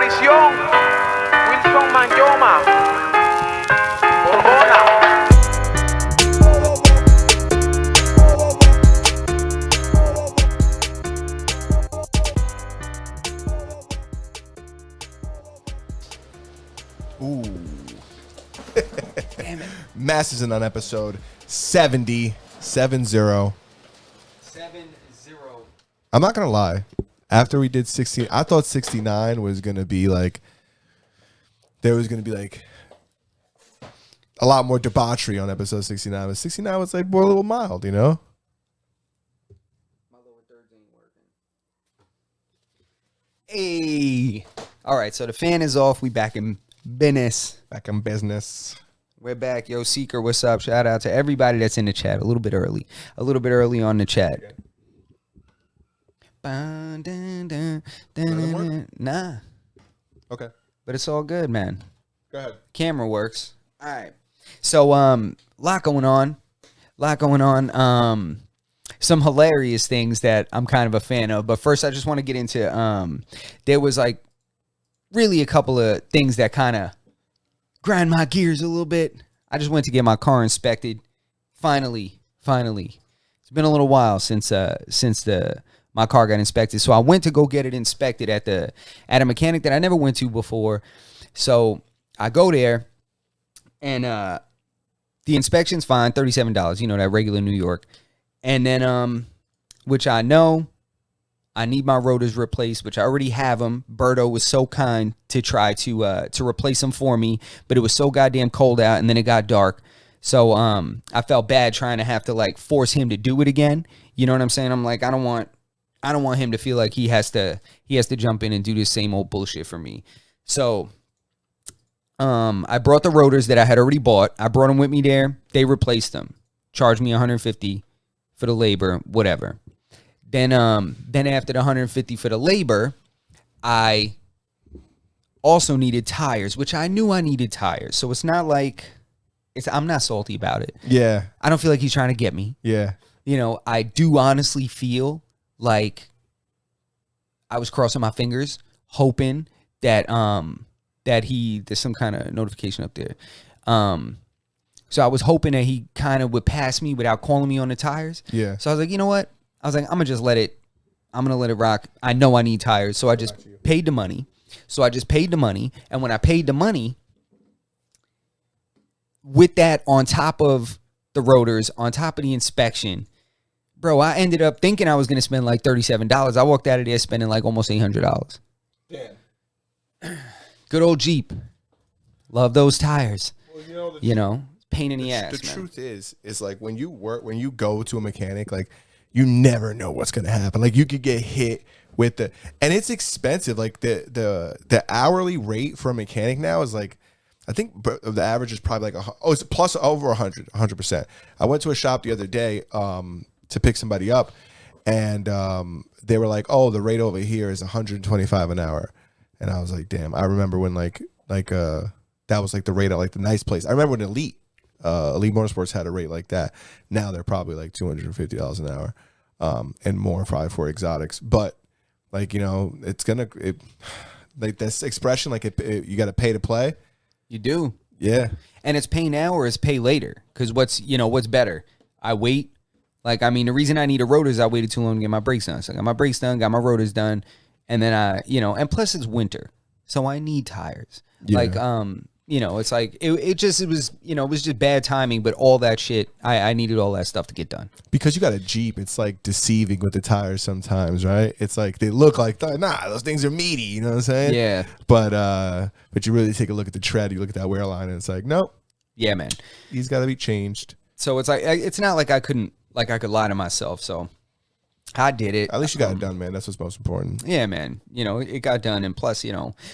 prisión, Wilson Manyoma, Borbona. Ooh. Damn it. Masters on episode 70. I'm not going to lie. After we did 60, I thought 69 was going to be like, there was going to be like a lot more debauchery on episode 69. But 69 was like more a little mild, you know? My lower thirds ain't working. Hey. All right, so the fan is off. We back in business. Back in business. We're back. Yo, Seeker, what's up? Shout out to everybody that's in the chat. A little bit early on the chat. Okay. Nah. Okay. But it's all good, man. Go ahead. Camera works. All right. So, lot going on. Some hilarious things that I'm kind of a fan of. But first, I just want to get into, there was like really a couple of things that kind of grind my gears a little bit. I just went to get my car inspected. Finally. It's been a little while since my car got inspected. So I went to go get it inspected at a mechanic that I never went to before. So I go there and the inspection's fine, $37, you know, that regular New York. And then which I know I need my rotors replaced, which I already have them. Berto was so kind to try to replace them for me, but it was so goddamn cold out, and then it got dark. So I felt bad trying to have to like force him to do it again. You know what I'm saying? I'm like, I don't want him to feel like he has to jump in and do the same old bullshit for me. So I brought the rotors that I had already bought. I brought them with me there. They replaced them. Charged me $150 for the labor, whatever. Then after the $150 for the labor, I also needed tires, which I knew I needed tires. So it's not like I'm not salty about it. Yeah. I don't feel like he's trying to get me. Yeah. You know, I do honestly feel like I was crossing my fingers, hoping that there's some kind of notification up there. So I was hoping that he kind of would pass me without calling me on the tires. Yeah. So I was like, you know what? I was like, I'm going to let it rock. I know I need tires. So I just paid the money. And when I paid the money, with that on top of the rotors, on top of the inspection, bro, I ended up thinking I was going to spend like $37. I walked out of there spending like almost $800. Damn. Good old Jeep. Love those tires. Well, you know, pain in the ass. The man. truth is like when you go to a mechanic, like you never know what's gonna happen. Like you could get hit with and it's expensive. Like the hourly rate for a mechanic now is like, I think the average is probably like it's plus over 100%. I went to a shop the other day to pick somebody up, and they were like, oh, the rate over here is 125 an hour, and I was like, damn. I remember when like that was like the rate at like the nice place. I remember when Elite Motorsports had a rate like that. Now they're probably like $250 an hour, and more probably for exotics. But like, you know, like this expression, like you got to pay to play. You do. Yeah. And it's pay now or it's pay later. Because what's better? I wait. Like, I mean, the reason I need a rotor is I waited too long to get my brakes done. So I got my brakes done, got my rotors done, and then and plus it's winter, so I need tires. Yeah. Like, it's like it was just bad timing, but all that shit, I needed all that stuff to get done. Because you got a Jeep, it's like deceiving with the tires sometimes, right? It's like they look like those things are meaty, you know what I'm saying? Yeah. But you really take a look at the tread, you look at that wear line, and it's like, nope. Yeah, man. He's got to be changed. So it's like it's not like I could lie to myself. So I did it. At least you got it done, man. That's what's most important. Yeah, man. You know, it got done. And plus,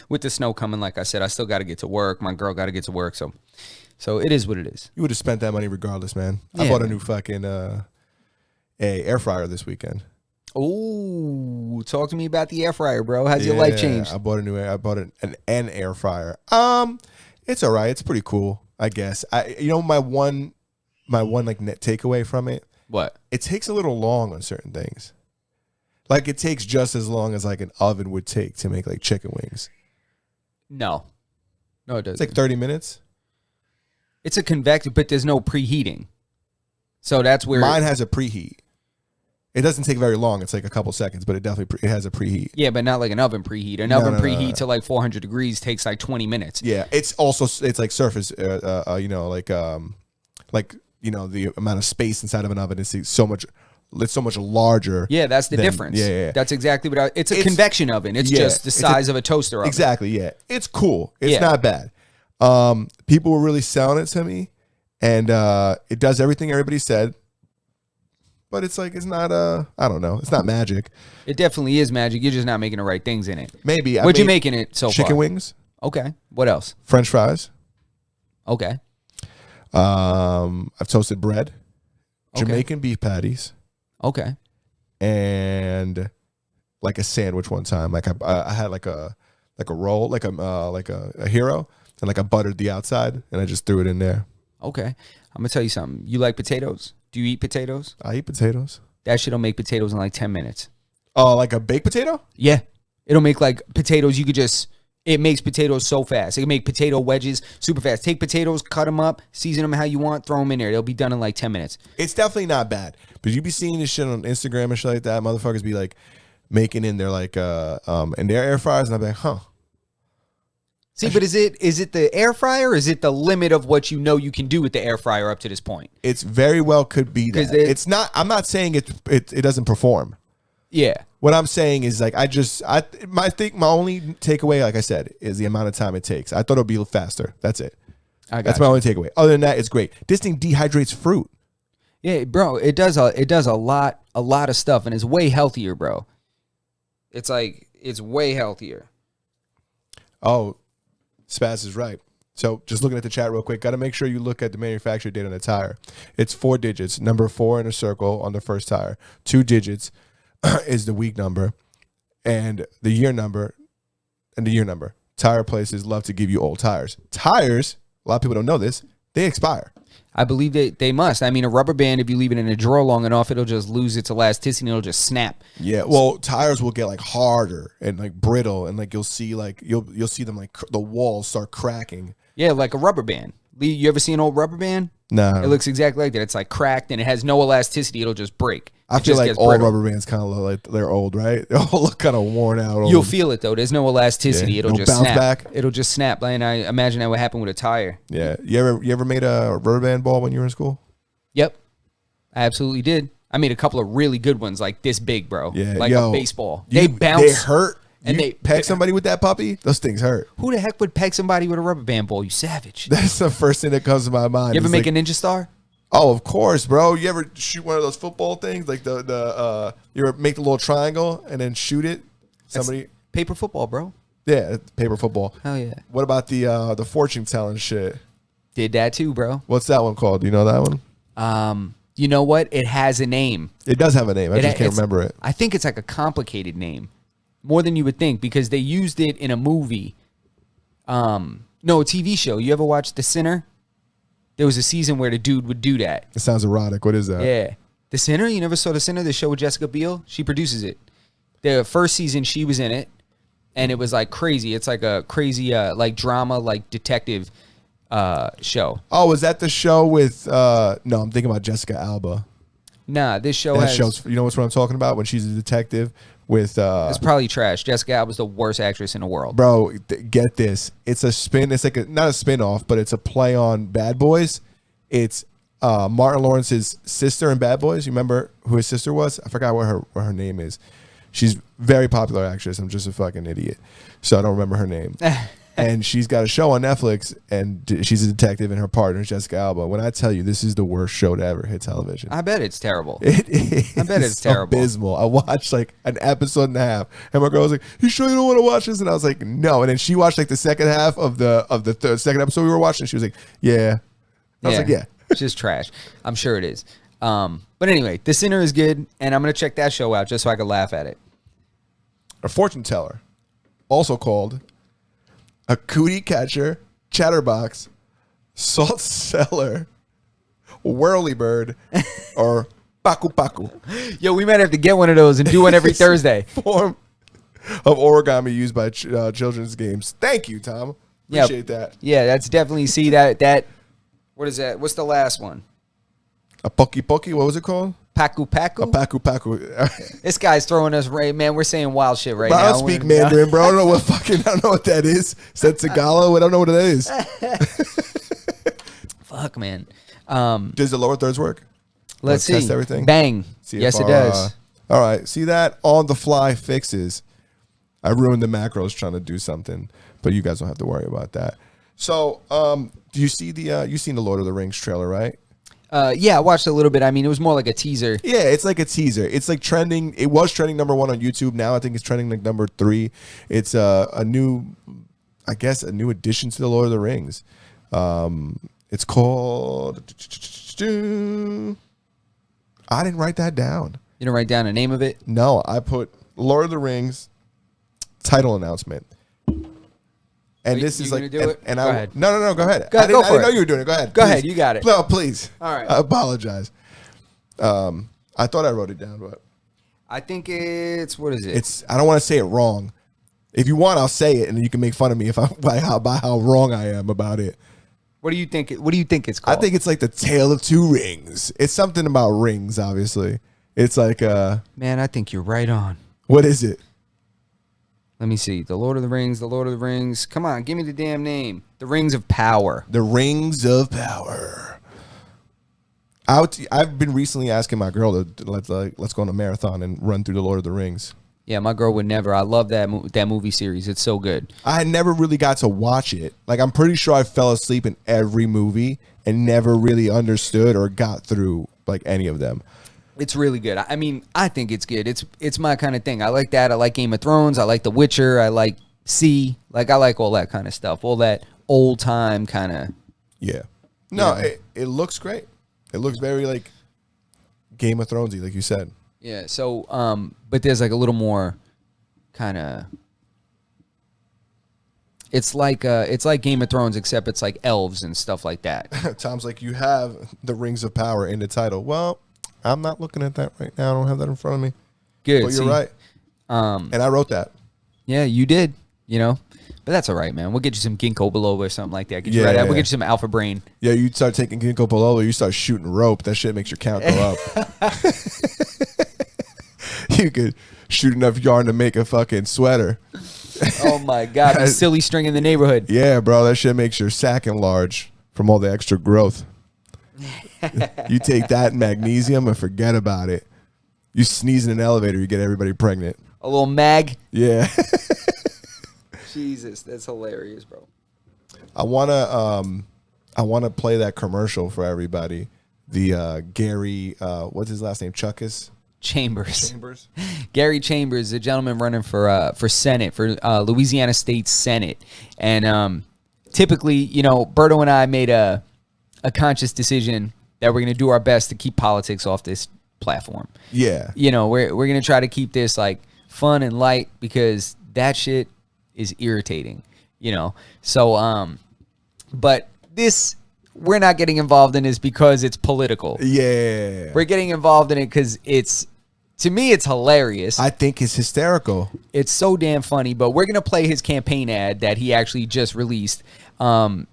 with the snow coming, like I said, I still got to get to work. My girl got to get to work. So it is what it is. You would have spent that money regardless, man. Yeah, I bought a new fucking a air fryer this weekend. Oh, talk to me about the air fryer, bro. How's your life changed? I bought an air fryer. It's all right. It's pretty cool, I guess. My one like net takeaway from it. What? It takes a little long on certain things. Like it takes just as long as like an oven would take to make like chicken wings. No, it doesn't. It's like 30 minutes. It's a convective, but there's no preheating. So that's where Mine has a preheat. It doesn't take very long. It's like a couple seconds, but it definitely it has a preheat. Yeah, but not like an oven preheat. An oven preheat to like 400 degrees takes like 20 minutes. Yeah, it's like surface. You know, like the amount of space inside of an oven is so much. It's so much larger. Yeah, that's the difference. Yeah. That's exactly what it's a convection oven. It's just the size of a toaster oven. Exactly. Yeah, it's cool. It's not bad. People were really selling it to me, and it does everything everybody said. But it's like, it's not, I don't know. It's not magic. It definitely is magic. You're just not making the right things in it. Maybe. What you making it so far? Chicken wings. Okay. What else? French fries. Okay. I've toasted bread. Okay. Jamaican beef patties. Okay. And like a sandwich one time. Like I had like a roll, like a hero, and like I buttered the outside and I just threw it in there. Okay. I'm going to tell you something. You like potatoes? Do you eat potatoes? I eat potatoes. That shit'll make potatoes in like 10 minutes. Oh, like a baked potato? Yeah. It'll make like potatoes. It makes potatoes so fast. It can make potato wedges super fast. Take potatoes, cut them up, season them how you want, throw them in there. They'll be done in like 10 minutes. It's definitely not bad. But you be seeing this shit on Instagram and shit like that. Motherfuckers be like making in their like in their air fryers, and I'm like, huh. See, but is it the air fryer or is it the limit of what you know you can do with the air fryer up to this point? It's very well could be that. It's not. I'm not saying it doesn't perform. Yeah. What I'm saying is like my only takeaway, like I said, is the amount of time it takes. I thought it'd be faster. That's it. That's my only takeaway. Other than that, it's great. This thing dehydrates fruit. Yeah, bro. It does a lot of stuff, and it's way healthier, bro. It's way healthier. Oh. Spaz is right. So just looking at the chat real quick, got to make sure you look at the manufacturer date on the tire. It's 4 digits, number 4 in a circle on the first tire. 2 digits is the week number and the year number. Tire places love to give you old tires. Tires, a lot of people don't know this, they expire. I believe they must. I mean, a rubber band, if you leave it in a drawer long enough, it'll just lose its elasticity and it'll just snap. Yeah, well, tires will get like harder and like brittle, and like you'll see them like the walls start cracking. Yeah, like a rubber band. You ever see an old rubber band? No. It looks exactly like that. It's like cracked and it has no elasticity. It'll just break. I feel like all rubber bands kind of look like they're old, right? They all look kind of worn out. Old. You'll feel it though. There's no elasticity. Yeah. It'll just bounce snap. back. It'll just snap. And I imagine that would happen with a tire. Yeah. You ever made a rubber band ball when you were in school? Yep. I absolutely did. I made a couple of really good ones like this big, bro. Yeah. Like a baseball. They bounce. They hurt. And you peg somebody with that puppy? Those things hurt. Who the heck would peg somebody with a rubber band ball? You savage. That's the first thing that comes to my mind. You ever make a ninja star? Oh, of course, bro. You ever shoot one of those football things? Like you ever make the little triangle and then shoot it? That's paper football, bro. Yeah, paper football. Hell yeah. What about the fortune telling shit? Did that too, bro. What's that one called? Do you know that one? You know what? It has a name. It does have a name. I just can't remember it. I think it's like a complicated name. More than you would think because they used it in a movie. No, a TV show. You ever watch The Sinner? There was a season where the dude would do that. It sounds erotic. What is that? Yeah. The Sinner? You never saw The Sinner? The show with Jessica Biel? She produces it. The first season, she was in it. And it was like crazy. It's like a crazy like drama, like detective show. Oh, is that the show with no, I'm thinking about Jessica Alba. Nah, this show has... You know what I'm talking about? When she's a detective with... it's probably trash. Jessica Alba's the worst actress in the world. Bro, get this. It's a spin. It's like not a spin-off, but it's a play on Bad Boys. It's Martin Lawrence's sister in Bad Boys. You remember who his sister was? I forgot what her name is. She's very popular actress. I'm just a fucking idiot. So I don't remember her name. And she's got a show on Netflix, and she's a detective, and her partner is Jessica Alba. When I tell you, this is the worst show to ever hit television. I bet it's terrible. It is. I bet it's terrible. Abysmal. I watched like an episode and a half, and my girl was like, "You sure you don't want to watch this?" And I was like, "No." And then she watched like the second half of the second episode we were watching. And she was like, "Yeah." I was like, "Yeah." It's just trash. I'm sure it is. But anyway, The Sinner is good, and I'm gonna check that show out just so I can laugh at it. A fortune teller, also called a cootie catcher, chatterbox, salt cellar, whirlybird, or paku paku. Yo, we might have to get one of those and do one every Thursday. of origami used by children's games. Thank you, Tom. Appreciate that. Yeah, that's definitely that. What is that? What's the last one? A Pocky Pocky. What was it called? Paku Paku. A Paku Paku. This guy's throwing us man. We're saying wild shit right Bro, now. I don't speak Mandarin, bro. I don't know what that is. Is that Tagalog? I don't know what that is. Fuck, man. Does the lower thirds work? Let's see. Test everything. Bang. CFR, Yes, it does. All right. See that on the fly fixes. I ruined the macros trying to do something, but you guys don't have to worry about that. So, do you see you seen the Lord of the Rings trailer, right? Yeah, I watched a little bit. I mean, it was more like a teaser. Yeah, it's like a teaser. It's like trending. It was trending number 1 on YouTube. Now I think it's trending like number 3. It's a new addition to the Lord of the Rings. It's called. I didn't write that down. You didn't write down the name of it? No, I put Lord of the Rings title announcement. And this is like, do it? and Go ahead. No, go ahead. Go ahead, I go didn't for know it. you were doing it. Go ahead. Go please. ahead, you got it. No, please. All right. I apologize. I thought I wrote it down, but I think it's, what is it? I don't want to say it wrong. If you want, I'll say it, and then you can make fun of me by how wrong I am about it. What do you think it's called? I think it's like the Tale of Two Rings. It's something about rings, obviously. It's like man, I think you're right on. what is it? Let me see. The Lord of the Rings. Come on, give me the damn name. The Rings of Power. The Rings of Power. I've been recently asking my girl to let's go on a marathon and run through the Lord of the Rings. Yeah, my girl would never. I love that movie series. It's so good. I never really got to watch it. Like, I'm pretty sure I fell asleep in every movie and never really understood or got through like any of them. It's really good. I mean, I think it's good. It's my kind of thing. I like that. I like Game of Thrones. I like The Witcher. I like C. Like, I like all that kind of stuff. All that old time kind of. Yeah. No, Yeah. it looks great. It looks very like Game of Thronesy, like you said. Yeah. So, but there's like a little more kind of. It's like Game of Thrones, except it's like elves and stuff like that. Tom's like, you have the Rings of Power in the title. Well, I'm not looking at that right now. I don't have that in front of me. Good. But you're right. And I wrote that. Yeah, you did. You know, but that's all right, man. We'll get you some ginkgo biloba or something like that. Get you Yeah, right out. yeah, We'll yeah. get you some alpha brain. Yeah, you start taking ginkgo biloba, you start shooting rope. That shit makes your count go up. You could shoot enough yarn to make a fucking sweater. Oh my god, the silly string in the neighborhood. Yeah, bro, that shit makes your sack enlarge from all the extra growth. You take that magnesium and forget about it. You sneeze in an elevator, you get everybody pregnant. A little mag. Yeah. Jesus, that's hilarious, bro. I wanna play that commercial for everybody. The Gary, what's his last name? Chuckus? Chambers. Gary Chambers, the gentleman running for Senate, for Louisiana State Senate. And typically, you know, Berto and I made a conscious decision that we're going to do our best to keep politics off this platform. Yeah. You know, we're going to try to keep this like fun and light because that shit is irritating, you know. So but this, we're not getting involved in this because it's political. Yeah. We're getting involved in it because to me, it's hilarious. I think it's hysterical. It's so damn funny, but we're going to play his campaign ad that he actually just released. And,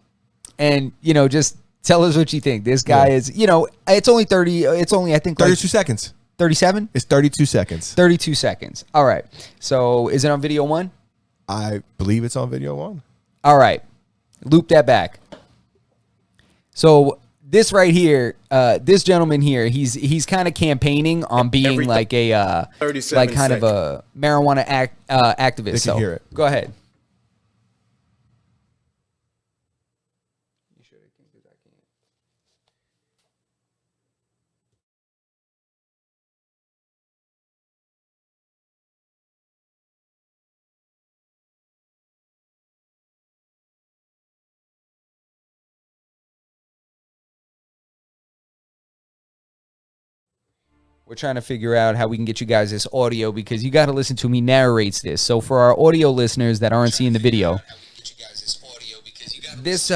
you know, just tell us what you think. This guy is, you know, it's only, I think, 32 seconds. 37? It's 32 seconds. 32 seconds. All right. So is it on video 1? I believe it's on video 1. All right. Loop that back. So this right here, this gentleman here, he's kind of campaigning on being like a like kind of a marijuana activist. They can so hear it. Go ahead. We're trying to figure out how we can get you guys this audio because you got to listen to him. He narrates this. So for our audio listeners that aren't seeing the video, this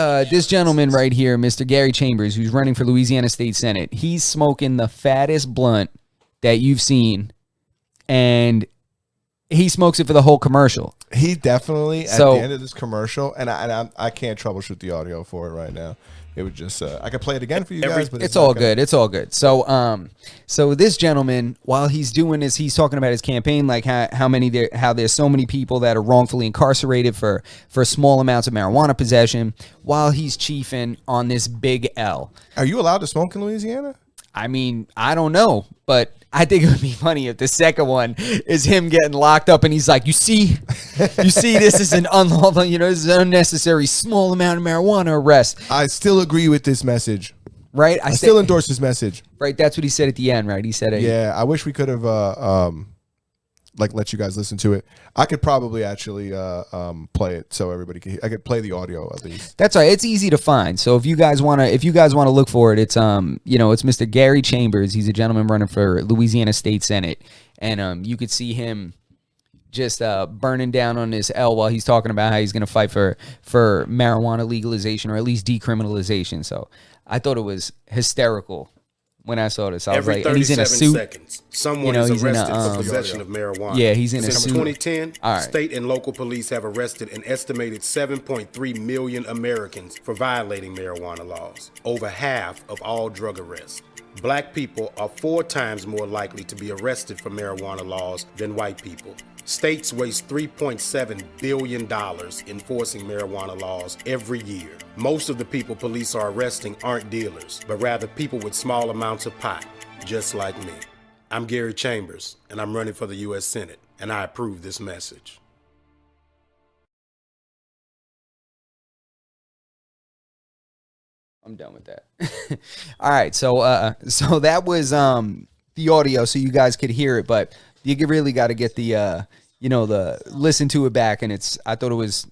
gentleman right here, Mr. Gary Chambers, who's running for Louisiana State Senate, he's smoking the fattest blunt that you've seen, and he smokes it for the whole commercial. He definitely at So- the end of this commercial, and I can't troubleshoot the audio for it right now. It would just I could play it again for you guys, but It's not all gonna- good. It's all good. So this gentleman, while he's doing this, he's talking about his campaign, like how there's so many people that are wrongfully incarcerated for small amounts of marijuana possession, while he's chiefing on this big L. Are you allowed to smoke in Louisiana? I mean, I don't know, but I think it would be funny if the second one is him getting locked up and he's like, you see, this is an unlawful, this is an unnecessary small amount of marijuana arrest. I still agree with this message. Right? I still endorse this message. Right. That's what he said at the end, right? He said, Yeah, I wish we could have let you guys listen to it. I could probably actually play it so everybody can. I could play the audio at least. That's right. It's easy to find. So if you guys want to look for it, it's it's Mr. Gary Chambers. He's a gentleman running for Louisiana State Senate, and you could see him just burning down on this L while he's talking about how he's going to fight for marijuana legalization or at least decriminalization. So I thought it was hysterical when I saw this. I was Every like, and he's in a 37 suit. seconds, someone is he's in a, arrested for possession of marijuana. Yeah, he's in a Since suit. 2010, All right. state and local police have arrested an estimated 7.3 million Americans for violating marijuana laws, over half of all drug arrests. Black people are 4 times more likely to be arrested for marijuana laws than white people. States waste $3.7 billion enforcing marijuana laws every year. Most of the people police are arresting aren't dealers, but rather people with small amounts of pot, just like me. I'm Gary Chambers, and I'm running for the U.S. Senate, and I approve this message. I'm done with that. All right, so that was the audio, so you guys could hear it, but you really got to get the the listen to it back, and I thought it was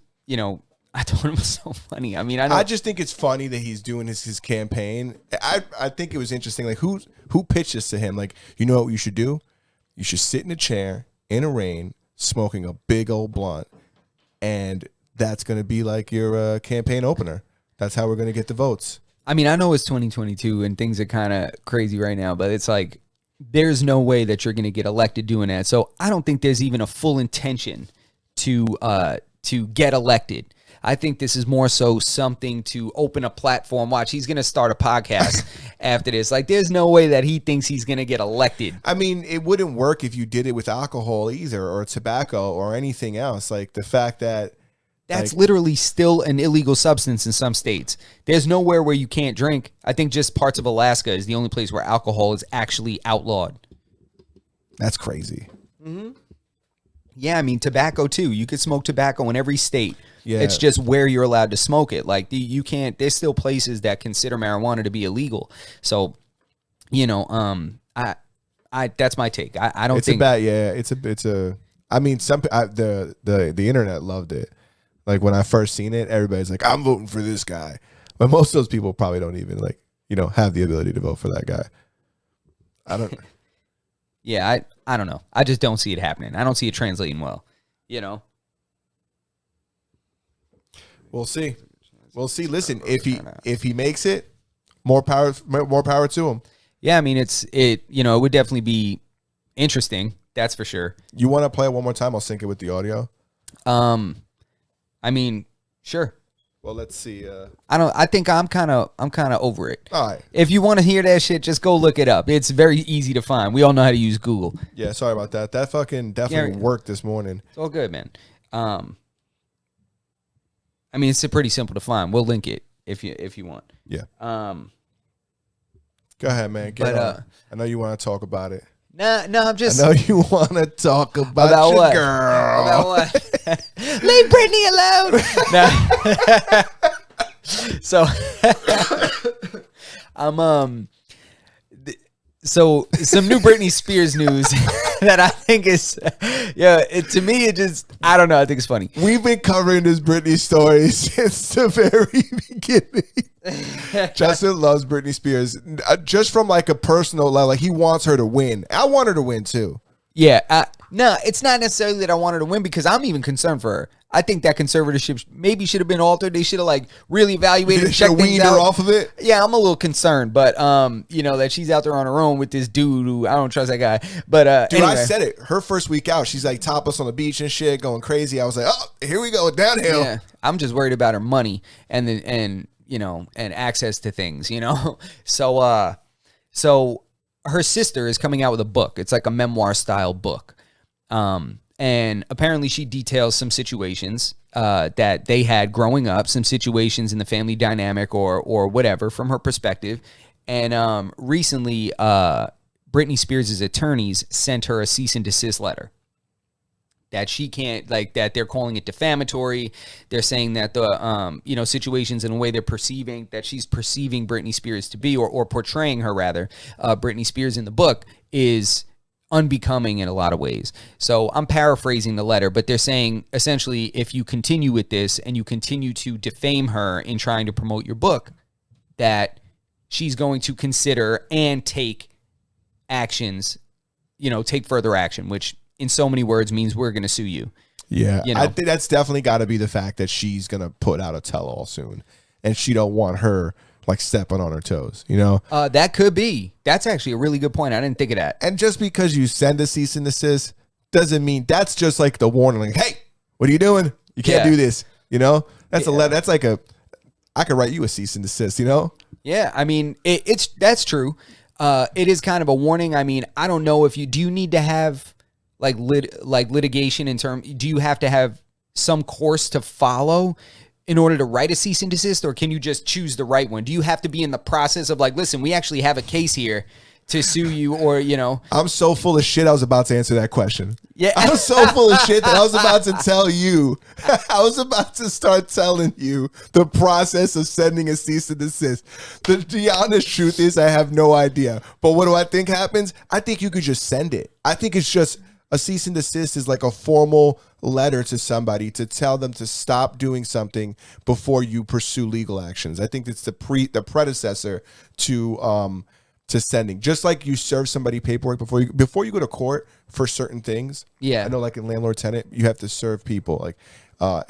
so funny. I mean, I just think it's funny that he's doing his campaign. I think it was interesting. Like who pitched this to him? Like, you know what you should do? You should sit in a chair in a rain, smoking a big old blunt, and that's gonna be like your campaign opener. That's how we're gonna get the votes. I mean, I know it's 2022 and things are kind of crazy right now, but it's like there's no way that you're going to get elected doing that. So I don't think there's even a full intention to get elected. I think this is more so something to open a platform. Watch, he's going to start a podcast after this. Like, there's no way that he thinks he's going to get elected. I mean, it wouldn't work if you did it with alcohol either, or tobacco, or anything else. Like the fact that that's literally still an illegal substance in some states. There's nowhere where you can't drink. I think just parts of Alaska is the only place where alcohol is actually outlawed. That's crazy. Mm-hmm. Yeah, I mean, tobacco too. You could smoke tobacco in every state. Yeah. It's just where you're allowed to smoke it. Like you can't. There's still places that consider marijuana to be illegal. So, I that's my take. I don't think it's a. I mean, the internet loved it. Like when I first seen it, everybody's like, "I'm voting for this guy," but most of those people probably don't even have the ability to vote for that guy. I don't. Yeah, I don't know. I just don't see it happening. I don't see it translating well. We'll see. We'll see. Listen, if he makes it, more power to him. Yeah, I mean it would definitely be interesting. That's for sure. You want to play it one more time? I'll sync it with the audio. I mean, sure. Well, let's see. I think I'm kind of over it. All right. If you want to hear that shit, just go look it up. It's very easy to find. We all know how to use Google. Yeah, sorry about that. That fucking definitely worked this morning. It's all good, man. I mean, it's pretty simple to find. We'll link it if you want. Yeah. Go ahead, man. Get on. I know you want to talk about it. No, I'm just. I know you want to talk about your what? girl. About what? Leave Britney alone. No. So, so some new Britney Spears news that I think is, to me it just, I don't know. I think it's funny. We've been covering this Britney story since the very beginning. Justin loves Britney Spears, just from like a personal level. Like he wants her to win. I want her to win too. Yeah, No, it's not necessarily that I want her to win because I'm even concerned for her. I think that conservatorship maybe should have been altered. They should have like really evaluated and checked things out. Her off of it. Yeah, I'm a little concerned, but that she's out there on her own with this dude who I don't trust that guy. But dude, anyway. I said it. Her first week out, she's like topless on the beach and shit, going crazy. I was like, oh, here we go, downhill. Yeah, I'm just worried about her money and access to things. So her sister is coming out with a book. It's like a memoir style book. And apparently she details some situations that they had growing up, some situations in the family dynamic or whatever from her perspective. And recently, Britney Spears' attorneys sent her a cease and desist letter that she can't, like, that they're calling it defamatory. They're saying that the, situations in a way that she's perceiving Britney Spears to be, or portraying her rather, Britney Spears in the book is unbecoming in a lot of ways. So I'm paraphrasing the letter, but they're saying essentially if you continue with this and you continue to defame her in trying to promote your book, that she's going to consider and take actions, take further action, which in so many words means we're going to sue you. Yeah, I think that's definitely got to be the fact that she's going to put out a tell-all soon, and she don't want her like stepping on her toes, That could be. That's actually a really good point. I didn't think of that. And just because you send a cease and desist doesn't mean that's just like the warning, like, hey, what are you doing? You can't do this. That's a letter. That's like I could write you a cease and desist. Yeah, I mean, that's true. It is kind of a warning. I mean, I don't know if do you need to have like litigation in term? Do you have to have some course to follow in order to write a cease and desist, or can you just choose the right one? Do you have to be in the process of like, listen, we actually have a case here to sue you, or I'm so full of shit. I was about to answer that question. Yeah, I was so full of shit that I was about to tell you. I was about to start telling you the process of sending a cease and desist. The honest truth is, I have no idea. But what do I think happens? I think you could just send it. I think it's just a cease and desist is like a formal letter to somebody to tell them to stop doing something before you pursue legal actions. I think it's the predecessor to sending. Just like you serve somebody paperwork before you go to court for certain things. Yeah, I know, like in landlord tenant, you have to serve people like,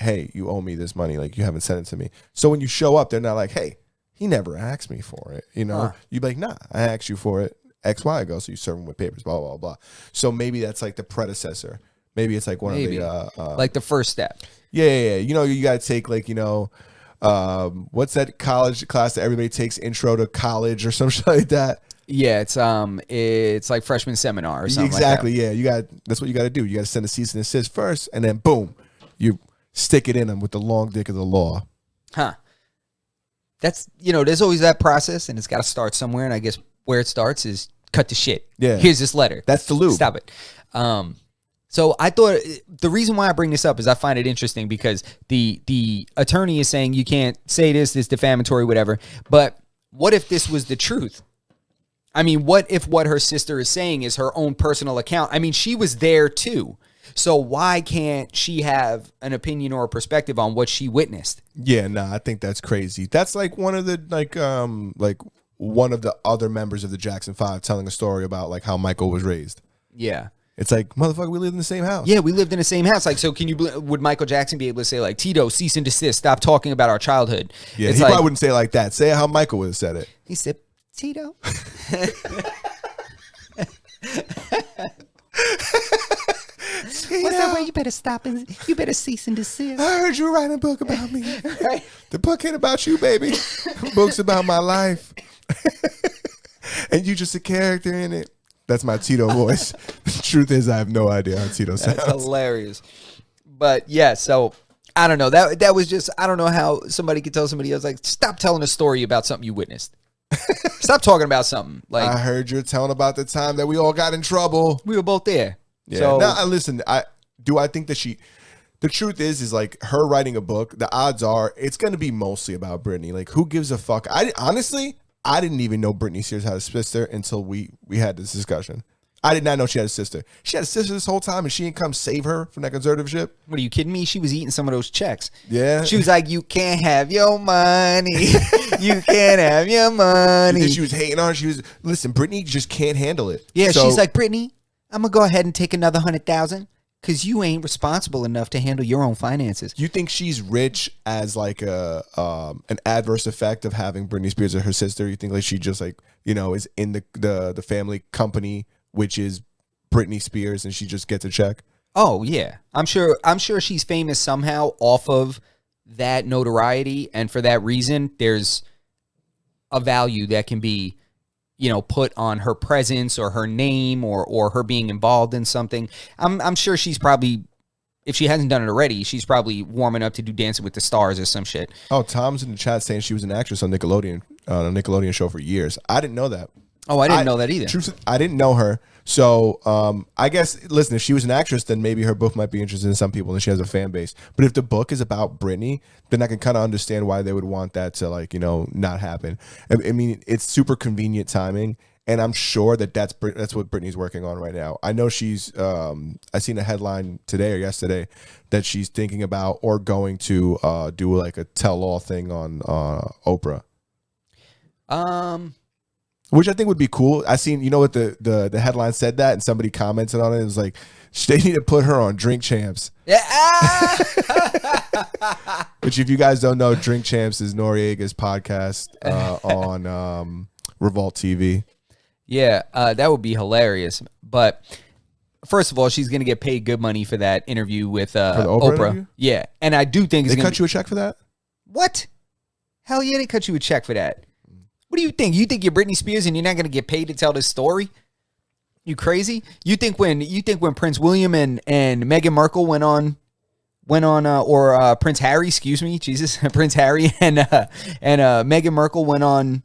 hey, you owe me this money, like you haven't sent it to me. So when you show up, they're not like, hey, he never asked me for it. You'd be like, nah, I asked you for it X, Y ago. So you serve them with papers, blah, blah, blah. So maybe that's like the predecessor. Maybe it's like one of the like the first step. Yeah. You got to take like, what's that college class that everybody takes, intro to college or something like that? Yeah, it's like freshman seminar or something. Exactly. Like that. Yeah, that's what you got to do. You got to send a cease and desist first, and then boom, you stick it in them with the long dick of the law. Huh. That's there's always that process, and it's got to start somewhere. And I guess where it starts is cut the shit. Yeah. Here's this letter. That's the lube. Stop it. So I thought the reason why I bring this up is I find it interesting because the attorney is saying you can't say this defamatory, whatever. But what if this was the truth? I mean, what if what her sister is saying is her own personal account? I mean, she was there too. So why can't she have an opinion or a perspective on what she witnessed? Yeah, I think that's crazy. That's like one of the one of the other members of the Jackson 5 telling a story about like how Michael was raised. Yeah. It's like, motherfucker, we lived in the same house. Yeah, we lived in the same house. Like, so would Michael Jackson be able to say like, Tito, cease and desist, stop talking about our childhood? Yeah, he probably wouldn't say it like that. Say it how Michael would have said it. He said, Tito. What's that way? You better stop and you better cease and desist. I heard you write a book about me. Right? The book ain't about you, baby. The book's about my life. And you just a character in it. That's my Tito voice. The truth is, I have no idea how Tito sounds. That's hilarious. But yeah, so I don't know. That was just, I don't know how somebody could tell somebody else, like, stop telling a story about something you witnessed. Stop talking about something. Like, I heard you're telling about the time that we all got in trouble. We were both there. Yeah. So now, listen, I think that the truth is like her writing a book, the odds are it's going to be mostly about Britney. Like, who gives a fuck? Honestly, I didn't even know Britney Spears had a sister until we had this discussion. I did not know she had a sister. She had a sister this whole time, and she didn't come save her from that conservatorship. What, are you kidding me? She was eating some of those checks. Yeah. She was like, you can't have your money. You can't have your money. And she was hating on her. Listen, Britney just can't handle it. Yeah, so, she's like, Britney, I'm gonna go ahead and take another 100,000 because you ain't responsible enough to handle your own finances. You think she's rich as like a an adverse effect of having Britney Spears as her sister? You think like she just like, you know, is in the family company, which is Britney Spears, and she just gets a check? Oh yeah, I'm sure she's famous somehow off of that notoriety, and for that reason, there's a value that can be, you know, put on her presence or her name or her being involved in something. I'm sure she's probably, if she hasn't done it already, she's probably warming up to do Dancing with the Stars or some shit. Oh, Tom's in the chat saying she was an actress on Nickelodeon, on a Nickelodeon show for years. I didn't know that. Oh, I didn't know that either. Truth, I didn't know her. So I guess, listen, if she was an actress, then maybe her book might be interesting to some people and she has a fan base. But if the book is about Britney, then I can kind of understand why they would want that to, like, you know, not happen. I mean, it's super convenient timing. And I'm sure that's what Britney's working on right now. I know she's, I seen a headline today or yesterday that she's thinking about or going to do like a tell-all thing on Oprah. Which I think would be cool. I seen, you know what, the headline said that, and somebody commented on it. It was like, they need to put her on Drink Champs. Yeah. Which, if you guys don't know, Drink Champs is Noriega's podcast on Revolt TV. Yeah, that would be hilarious. But first of all, she's going to get paid good money for that interview with Oprah. Interview? Yeah, and I do think They cut you a check for that? What? Hell yeah, they cut you a check for that. What do you think? You think you're Britney Spears and you're not going to get paid to tell this story? You crazy? You think when Prince William and Meghan Markle went on or Prince Harry, excuse me, Jesus, Prince Harry and Meghan Markle went on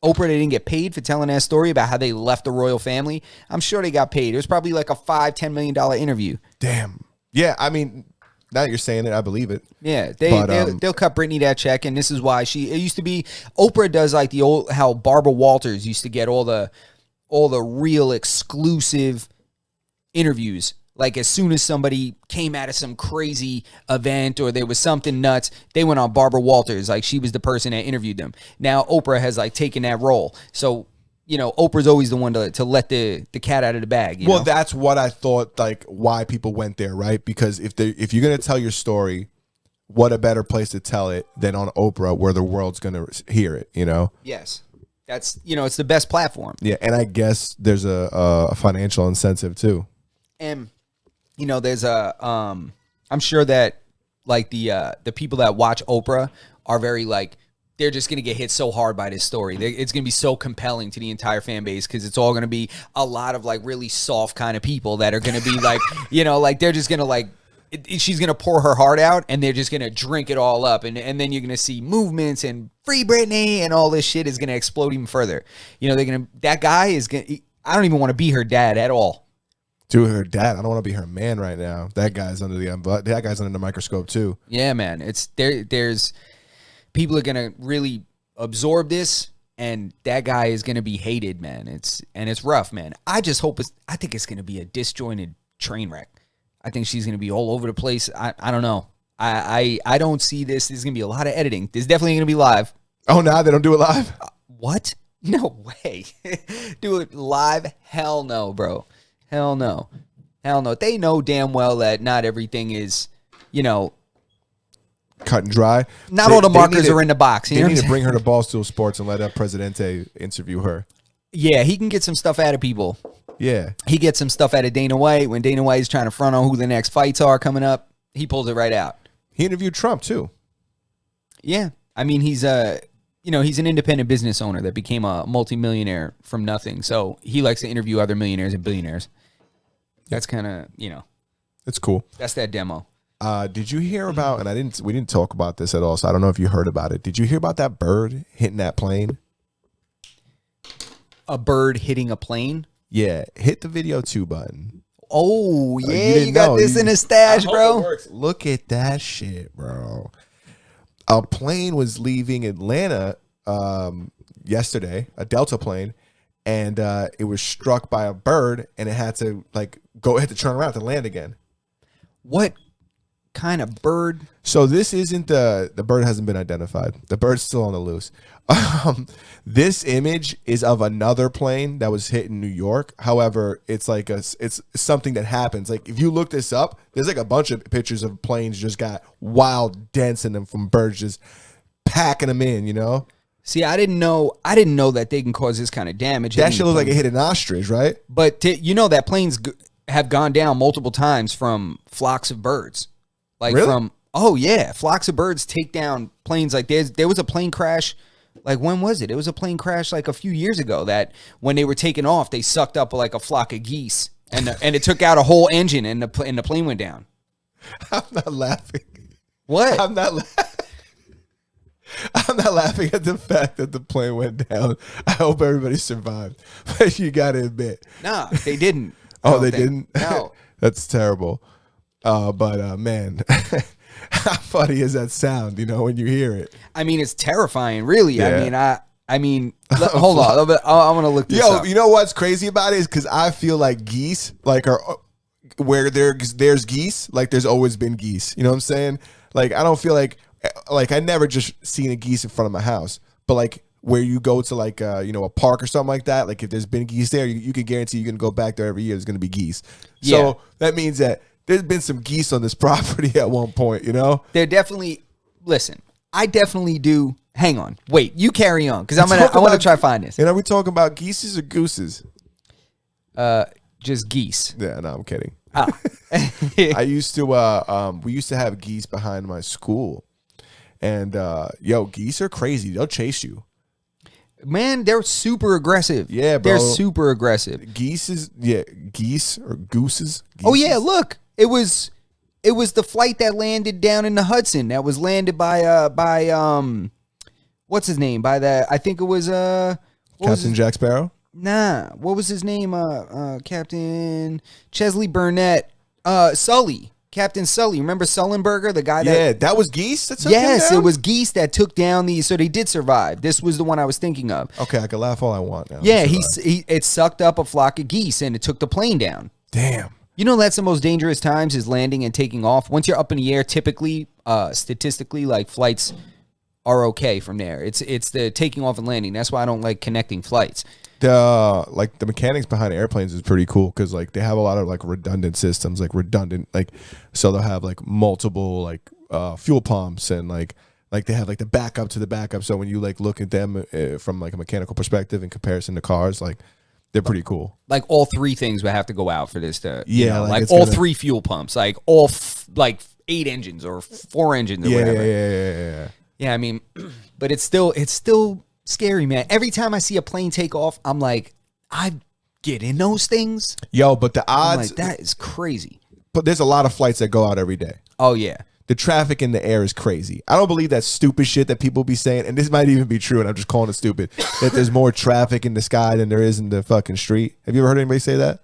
Oprah, they didn't get paid for telling that story about how they left the royal family? I'm sure they got paid. It was probably like a $5-10 million interview. Damn. Yeah, I mean, now that you're saying it, I believe it. Yeah, they'll cut Britney that check, and this is why it used to be, Oprah does like the old, how Barbara Walters used to get all the real exclusive interviews. Like as soon as somebody came out of some crazy event or there was something nuts, they went on Barbara Walters. Like she was the person that interviewed them. Now Oprah has like taken that role. So, you know, Oprah's always the one to let the cat out of the bag. You know? That's what I thought, like why people went there, right? Because if you're going to tell your story, what a better place to tell it than on Oprah where the world's going to hear it, you know? Yes. That's, you know, it's the best platform. Yeah, and I guess there's a financial incentive too. And you know, there's I'm sure that like the people that watch Oprah are very like, they're just going to get hit so hard by this story. It's going to be so compelling to the entire fan base because it's all going to be a lot of like really soft kind of people that are going to be like, you know, like they're just going to like, she's going to pour her heart out and they're just going to drink it all up. And then you're going to see movements and Free Britney and all this shit is going to explode even further. You know, that guy is going to, I don't even want to be her dad at all. To her dad, I don't want to be her man right now. That guy's under the microscope too. Yeah, man. It's there's people are gonna really absorb this, and that guy is gonna be hated, man. It's rough, man. I just hope I think it's gonna be a disjointed train wreck. I think she's gonna be all over the place. I don't know. I don't see this. There's gonna be a lot of editing. There's definitely gonna be live. Oh, nah, they don't do it live? What? No way. Do it live? Hell no, bro. Hell no. Hell no. They know damn well that not everything is, you know, cut and dry. Not all the markers are in the box. They need to bring her to Barstool Sports and let Presidente interview her. Yeah, he can get some stuff out of people. Yeah. He gets some stuff out of Dana White. When Dana White is trying to front on who the next fights are coming up, he pulls it right out. He interviewed Trump, too. Yeah. I mean, he's he's an independent business owner that became a multimillionaire from nothing. So he likes to interview other millionaires and billionaires. That's kind of, you know. It's cool. That's that demo. Did you hear about, and we didn't talk about this at all, so I don't know if you heard about it. Did you hear about that bird hitting that plane? A bird hitting a plane? Yeah. Hit the video 2 button. Oh, yeah. You got this in a stash, bro. Look at that shit, bro. A plane was leaving Atlanta yesterday, a Delta plane, and it was struck by a bird, and it had to turn around to land again. What kind of bird. So this isn't the bird hasn't been identified. The bird's still on the loose. This image is of another plane that was hit in New York. However, it's like it's something that happens. Like if you look this up, there's like a bunch of pictures of planes just got wild dents in them from birds just packing them in. You know. See, I didn't know that they can cause this kind of damage. That shit looks like it hit an ostrich, right? But you know that planes have gone down multiple times from flocks of birds. Like really? Flocks of birds take down planes. Like there was a plane crash. Like when was it? It was a plane crash like a few years ago that when they were taking off, they sucked up like a flock of geese and it took out a whole engine and the plane went down. I'm not laughing. What? I'm not laughing at the fact that the plane went down. I hope everybody survived. But you got to admit. Nah, they didn't. Oh, they didn't? No. That's terrible. But man, how funny is that sound, you know, when you hear it? I mean, it's terrifying, really. Yeah. I mean, hold on. I want to look this up. You know what's crazy about it is because I feel like geese, like are where there's geese, like there's always been geese. You know what I'm saying? Like I don't feel like I never just seen a geese in front of my house, but like where you go to like a park or something like that, like if there's been geese there, you can guarantee you're gonna go back there every year. There's gonna be geese. Yeah. So that means that there's been some geese on this property at one point. You know, They're definitely. Listen, I definitely do. Hang on, wait. You carry on because I want to try to find this. And are we talking about geeses or gooses? Just geese. Yeah, no, I'm kidding. Oh. I used to we used to have geese behind my school. And geese are crazy. They'll chase you. Man, they're super aggressive. Yeah, bro. They're super aggressive. Geese or gooses. Oh yeah, look. It was the flight that landed down in the Hudson. That was landed by what's his name? By that I think it was Captain Jack Sparrow? Nah, what was his name? Captain Chesley Burnett. Sully. Captain Sully. Remember Sullenberger, the guy that... Yeah, that was geese that took him Yes, down? it was geese that took down these. So they did survive. This was the one I was thinking of. Okay, I can laugh all I want now. Yeah, it sucked up a flock of geese and it took the plane down. Damn. You know that's the most dangerous times is landing and taking off. Once you're up in the air, typically, statistically, like flights are okay from there. It's the taking off and landing. That's why I don't like connecting flights. The mechanics behind airplanes is pretty cool because like they have a lot of like redundant systems, so they'll have like multiple like fuel pumps and like they have like the backup to the backup. So when you like look at them from like a mechanical perspective in comparison to cars, like they're pretty cool. Like all three things would have to go out for this to like all three fuel pumps, like all 8 engines or 4 engines or whatever. Yeah. Yeah, I mean, but it's still scary, man. Every time I see a plane take off, I'm like, I get in those things. Yo, but the odds, I'm like, that is crazy. But there's a lot of flights that go out every day. Oh yeah. The traffic in the air is crazy. I don't believe that stupid shit that people be saying, and this might even be true, and I'm just calling it stupid, that there's more traffic in the sky than there is in the fucking street. Have you ever heard anybody say that?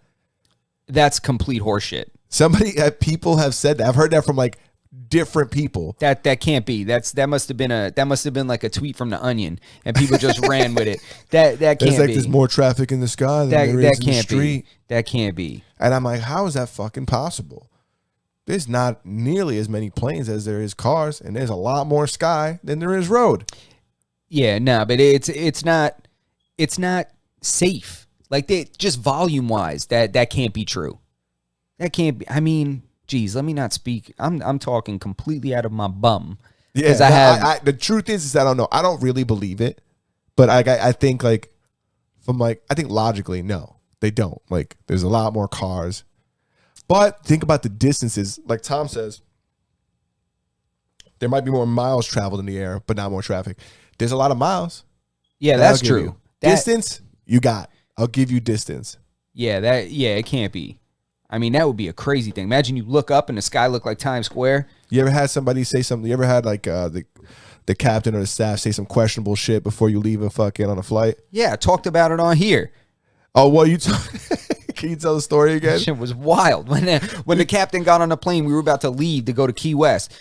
That's complete horseshit. People have said that. I've heard that from like different people. That can't be. That must have been like a tweet from the Onion, and people just ran with it. That can't be. There's more traffic in the sky than there is in the street. That can't be. And I'm like, how is that fucking possible? There's not nearly as many planes as there is cars, and there's a lot more sky than there is road. Yeah, no, but it's not safe. Like just volume wise, that can't be true. That can't be. I mean, geez, let me not speak. I'm talking completely out of my bum. Yeah, I the truth is I don't know. I don't really believe it, but I think I think logically, no, they don't. Like, there's a lot more cars. But think about the distances. Like Tom says, there might be more miles traveled in the air, but not more traffic. There's a lot of miles. Yeah, that's true. Distance, you got. I'll give you distance. Yeah, it can't be. I mean, that would be a crazy thing. Imagine you look up and the sky look like Times Square. You ever had somebody say something? You ever had like the captain or the staff say some questionable shit before you leave on a flight? Yeah, I talked about it on here. Oh, well, can you tell the story again? Shit was wild. When the captain got on the plane, we were about to leave to go to Key West.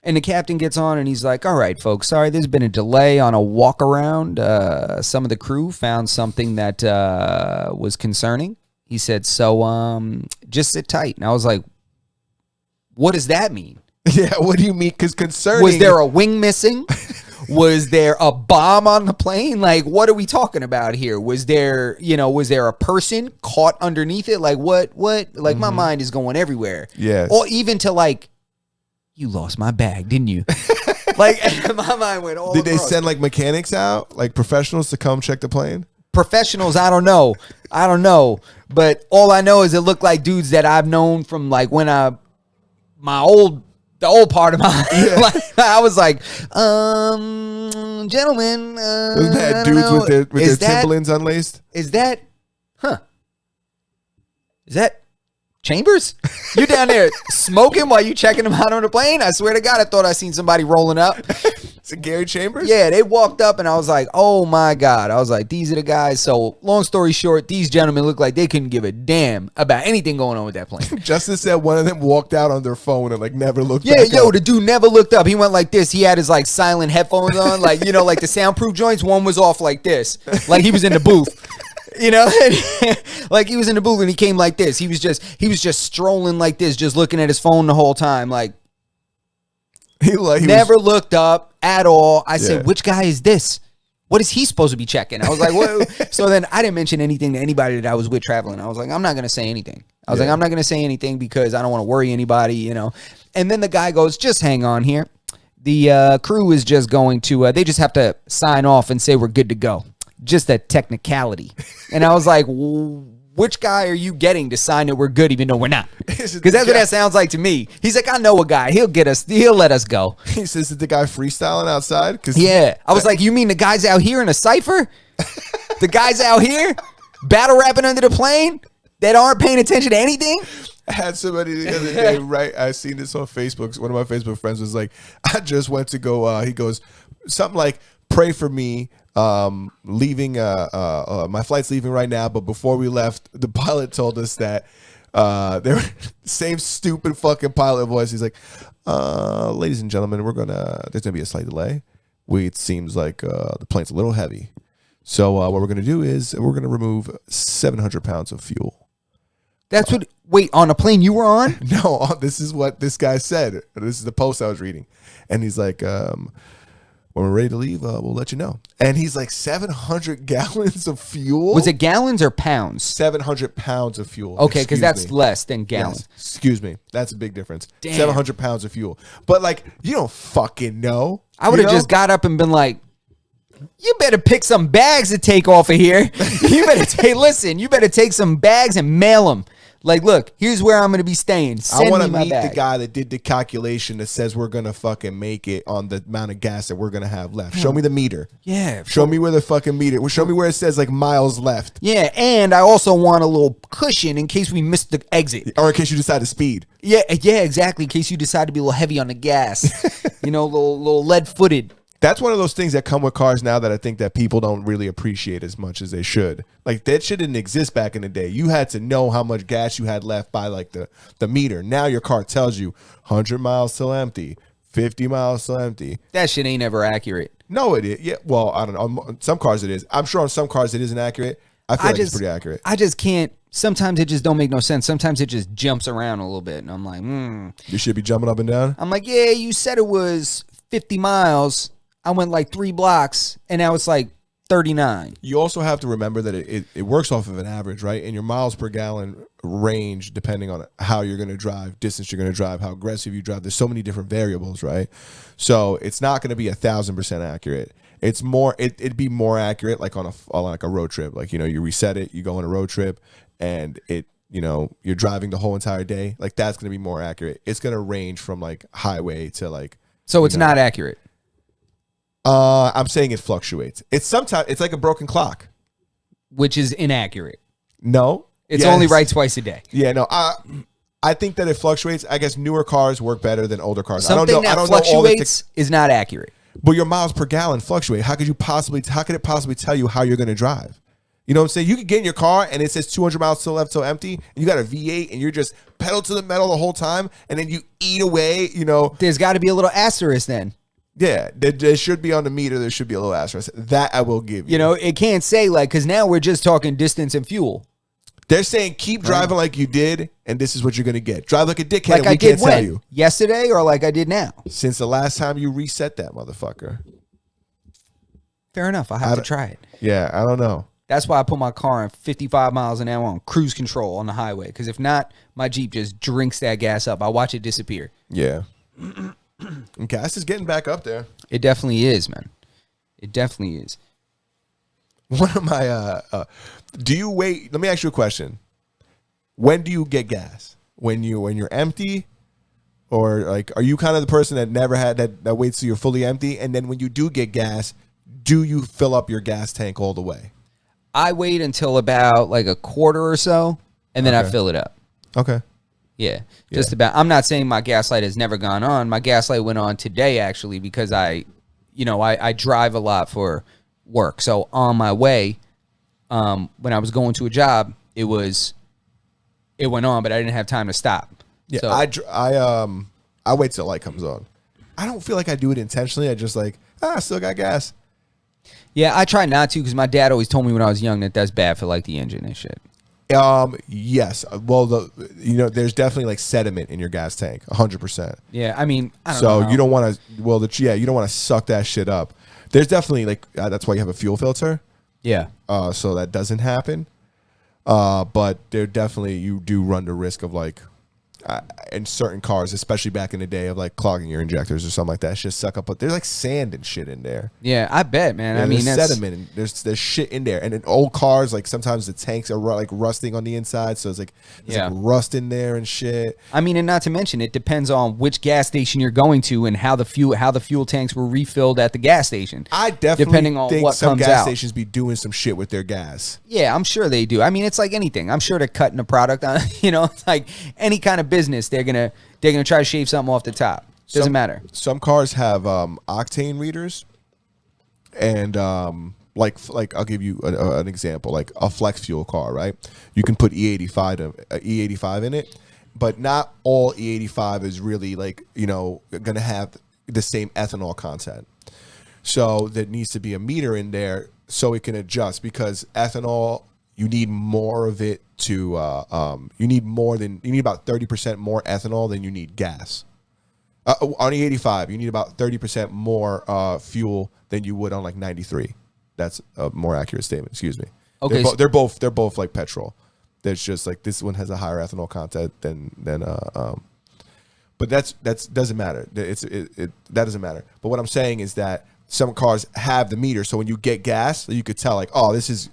And the captain gets on and he's like, all right, folks, sorry, there's been a delay on a walk around. Some of the crew found something that was concerning. He said, so just sit tight. And I was like, what does that mean? Yeah, what do you mean? Because concerning... Was there a wing missing? Was there a bomb on the plane? Like, what are we talking about here? Was there a person caught underneath it? Like, what? Like, my mind is going everywhere. Yes. Or even to like, you lost my bag, didn't you? Like, my mind went all Did they across. send like mechanics out, like professionals to come check the plane? Professionals, I don't know. But all I know is it looked like dudes that I've known from like when the old part of my like, I was like, gentlemen, Those bad dudes with their Timberlands unlaced. Is that Chambers? You're down there smoking while you checking them out on the plane? I swear to God, I thought I seen somebody rolling up. Is it Gary Chambers? Yeah, they walked up and I was like, oh my God. I was like, these are the guys. So long story short, these gentlemen look like they couldn't give a damn about anything going on with that plane. Justice said one of them walked out on their phone and like never looked Yeah, back up. the dude never looked up. He went like this. He had his like silent headphones on, like, like the soundproof joints. One was off like this, like he was in the booth. Like he was in the booth and he came like this. He was just strolling like this, just looking at his phone the whole time. Like He never looked up at all. I Yeah. said, which guy is this? What is he supposed to be checking? I was like, what? So then I didn't mention anything to anybody that I was with traveling. I was like, I'm not going to say anything. I was like, I'm not going to say anything because I don't want to worry anybody, And then the guy goes, just hang on here. The crew is just going to, they just have to sign off and say we're good to go. Just a technicality. And I was like, which guy are you getting to sign that we're good even though we're not? Because that's what that sounds like to me. He's like, I know a guy. He'll let us go. He says that the guy freestyling outside? Yeah. I was like, you mean the guys out here in a cypher? The guys out here battle rapping under the plane that aren't paying attention to anything? I had somebody the other day, right? I seen this on Facebook. One of my Facebook friends was like, I just went to go, he goes, something like, pray for me. Leaving, my flight's leaving right now, but before we left, the pilot told us that they were same stupid fucking pilot voice. He's like, ladies and gentlemen, there's gonna be a slight delay. It seems like the plane's a little heavy. So what we're gonna do is we're gonna remove 700 pounds of fuel. That's what, wait, on a plane you were on? No, this is what this guy said. This is the post I was reading. And he's like, when we're ready to leave, we'll let you know. And he's like, 700 gallons of fuel? Was it gallons or pounds? 700 pounds of fuel. Okay, because Excuse that's me. less than gallons. Yes. Excuse me. That's a big difference. Damn. 700 pounds of fuel. But like, you don't fucking know. I would have just got up and been like, you better pick some bags to take off of here. You better take some bags and mail them. Like, look, here's where I'm going to be staying. I want to my meet bag. the guy that did the calculation that says we're going to fucking make it on the amount of gas that we're going to have left. Show me the meter. Yeah. Show me where the fucking meter. Show me where it says like miles left. Yeah, and I also want a little cushion in case we miss the exit. Or in case you decide to speed. Yeah, exactly. In case you decide to be a little heavy on the gas. little lead-footed. That's one of those things that come with cars now that I think that people don't really appreciate as much as they should. Like that shit didn't exist back in the day. You had to know how much gas you had left by like the meter. Now your car tells you 100 miles till empty, 50 miles till empty. That shit ain't ever accurate. No, it is. Yeah, well, I don't know. On some cars it is. I'm sure on some cars it isn't accurate. I feel like it's pretty accurate. I just can't. Sometimes it just don't make no sense. Sometimes it just jumps around a little bit. And I'm like, You should be jumping up and down? I'm like, yeah, you said it was 50 miles. I went like 3 blocks, and now it's like 39. You also have to remember that it works off of an average, right? And your miles per gallon range, depending on how you're going to drive, distance you're going to drive, how aggressive you drive. There's so many different variables, right? So it's not going to be 1,000% accurate. It's more. It'd be more accurate like on like a road trip. Like you reset it, you go on a road trip, and you're driving the whole entire day. Like that's going to be more accurate. It's going to range from like highway to like. So it's not accurate. I'm saying it fluctuates. It's like a broken clock, which is inaccurate. No, it's only right twice a day. Yeah, no. I think that it fluctuates. I guess newer cars work better than older cars. Something I don't fluctuates is not accurate. But your miles per gallon fluctuate. How could it possibly tell you how you're going to drive? You know what I'm saying? You could get in your car and it says 200 miles till left till empty. And you got a V8 and you're just pedal to the metal the whole time, and then you eat away. There's got to be a little asterisk then. Yeah, there should be on the meter. There should be a little asterisk. That I will give you. It can't say like, because now we're just talking distance and fuel. They're saying keep driving like you did, and this is what you're gonna get. Drive like a dickhead. Like and I we did can't tell when? you Yesterday or like I did now? since the last time you reset that motherfucker. Fair enough. I have to try it. Yeah, I don't know. That's why I put my car on 55 miles an hour on cruise control on the highway. Because if not, my Jeep just drinks that gas up. I watch it disappear. Yeah, and gas is getting back up there. It definitely is, man. It definitely is. One of my do you wait? Let me ask you a question. When do you get gas? When you're empty, or like, are you kind of the person that never had that waits till you're fully empty, and then when you do get gas, do you fill up your gas tank all the way? I wait until about like a quarter or so, and then I fill it up. Okay. Yeah, just about. I'm not saying my gas light has never gone on. My gas light went on today, actually, because I drive a lot for work. So on my way, when I was going to a job, it went on, but I didn't have time to stop. Yeah, so, I wait till the light comes on. I don't feel like I do it intentionally. I just like, I still got gas. Yeah, I try not to because my dad always told me when I was young that that's bad for like the engine and shit. Yes. Well, there's definitely like sediment in your gas tank, 100%. Yeah, I mean, I don't so know. you don't want to. Well, you don't want to suck that shit up. There's definitely like that's why you have a fuel filter. Yeah. So that doesn't happen. But there definitely you do run the risk of like. In certain cars, especially back in the day, of like clogging your injectors or something like that, it's just suck up. But there's like sand and shit in there. Yeah, I bet, man. Yeah, I mean, there's sediment and there's shit in there. And in old cars, like sometimes the tanks are like rusting on the inside, so it's like there's like rust in there and shit. I mean, and not to mention, it depends on which gas station you're going to and how the fuel tanks were refilled at the gas station. I definitely depending on think what some comes gas out. stations be doing some shit with their gas. Yeah, I'm sure they do. I mean, it's like anything. I'm sure they're cutting a product on. It's like any kind of business. They're gonna try to shave something off the top. Doesn't matter. Some cars have octane readers, and like I'll give you an example, like a flex fuel car, right? You can put E85 in it, but not all E85 is really like gonna have the same ethanol content. So there needs to be a meter in there so it can adjust, because ethanol, you need more of it to you need about 30% more ethanol than you need gas. On E85, you need about 30% more fuel than you would on like 93. That's a more accurate statement. Excuse me. Okay, they're both like petrol. There's just like this one has a higher ethanol content than but that's doesn't matter. That doesn't matter. But what I'm saying is that some cars have the meter, so when you get gas, you could tell like, oh, this is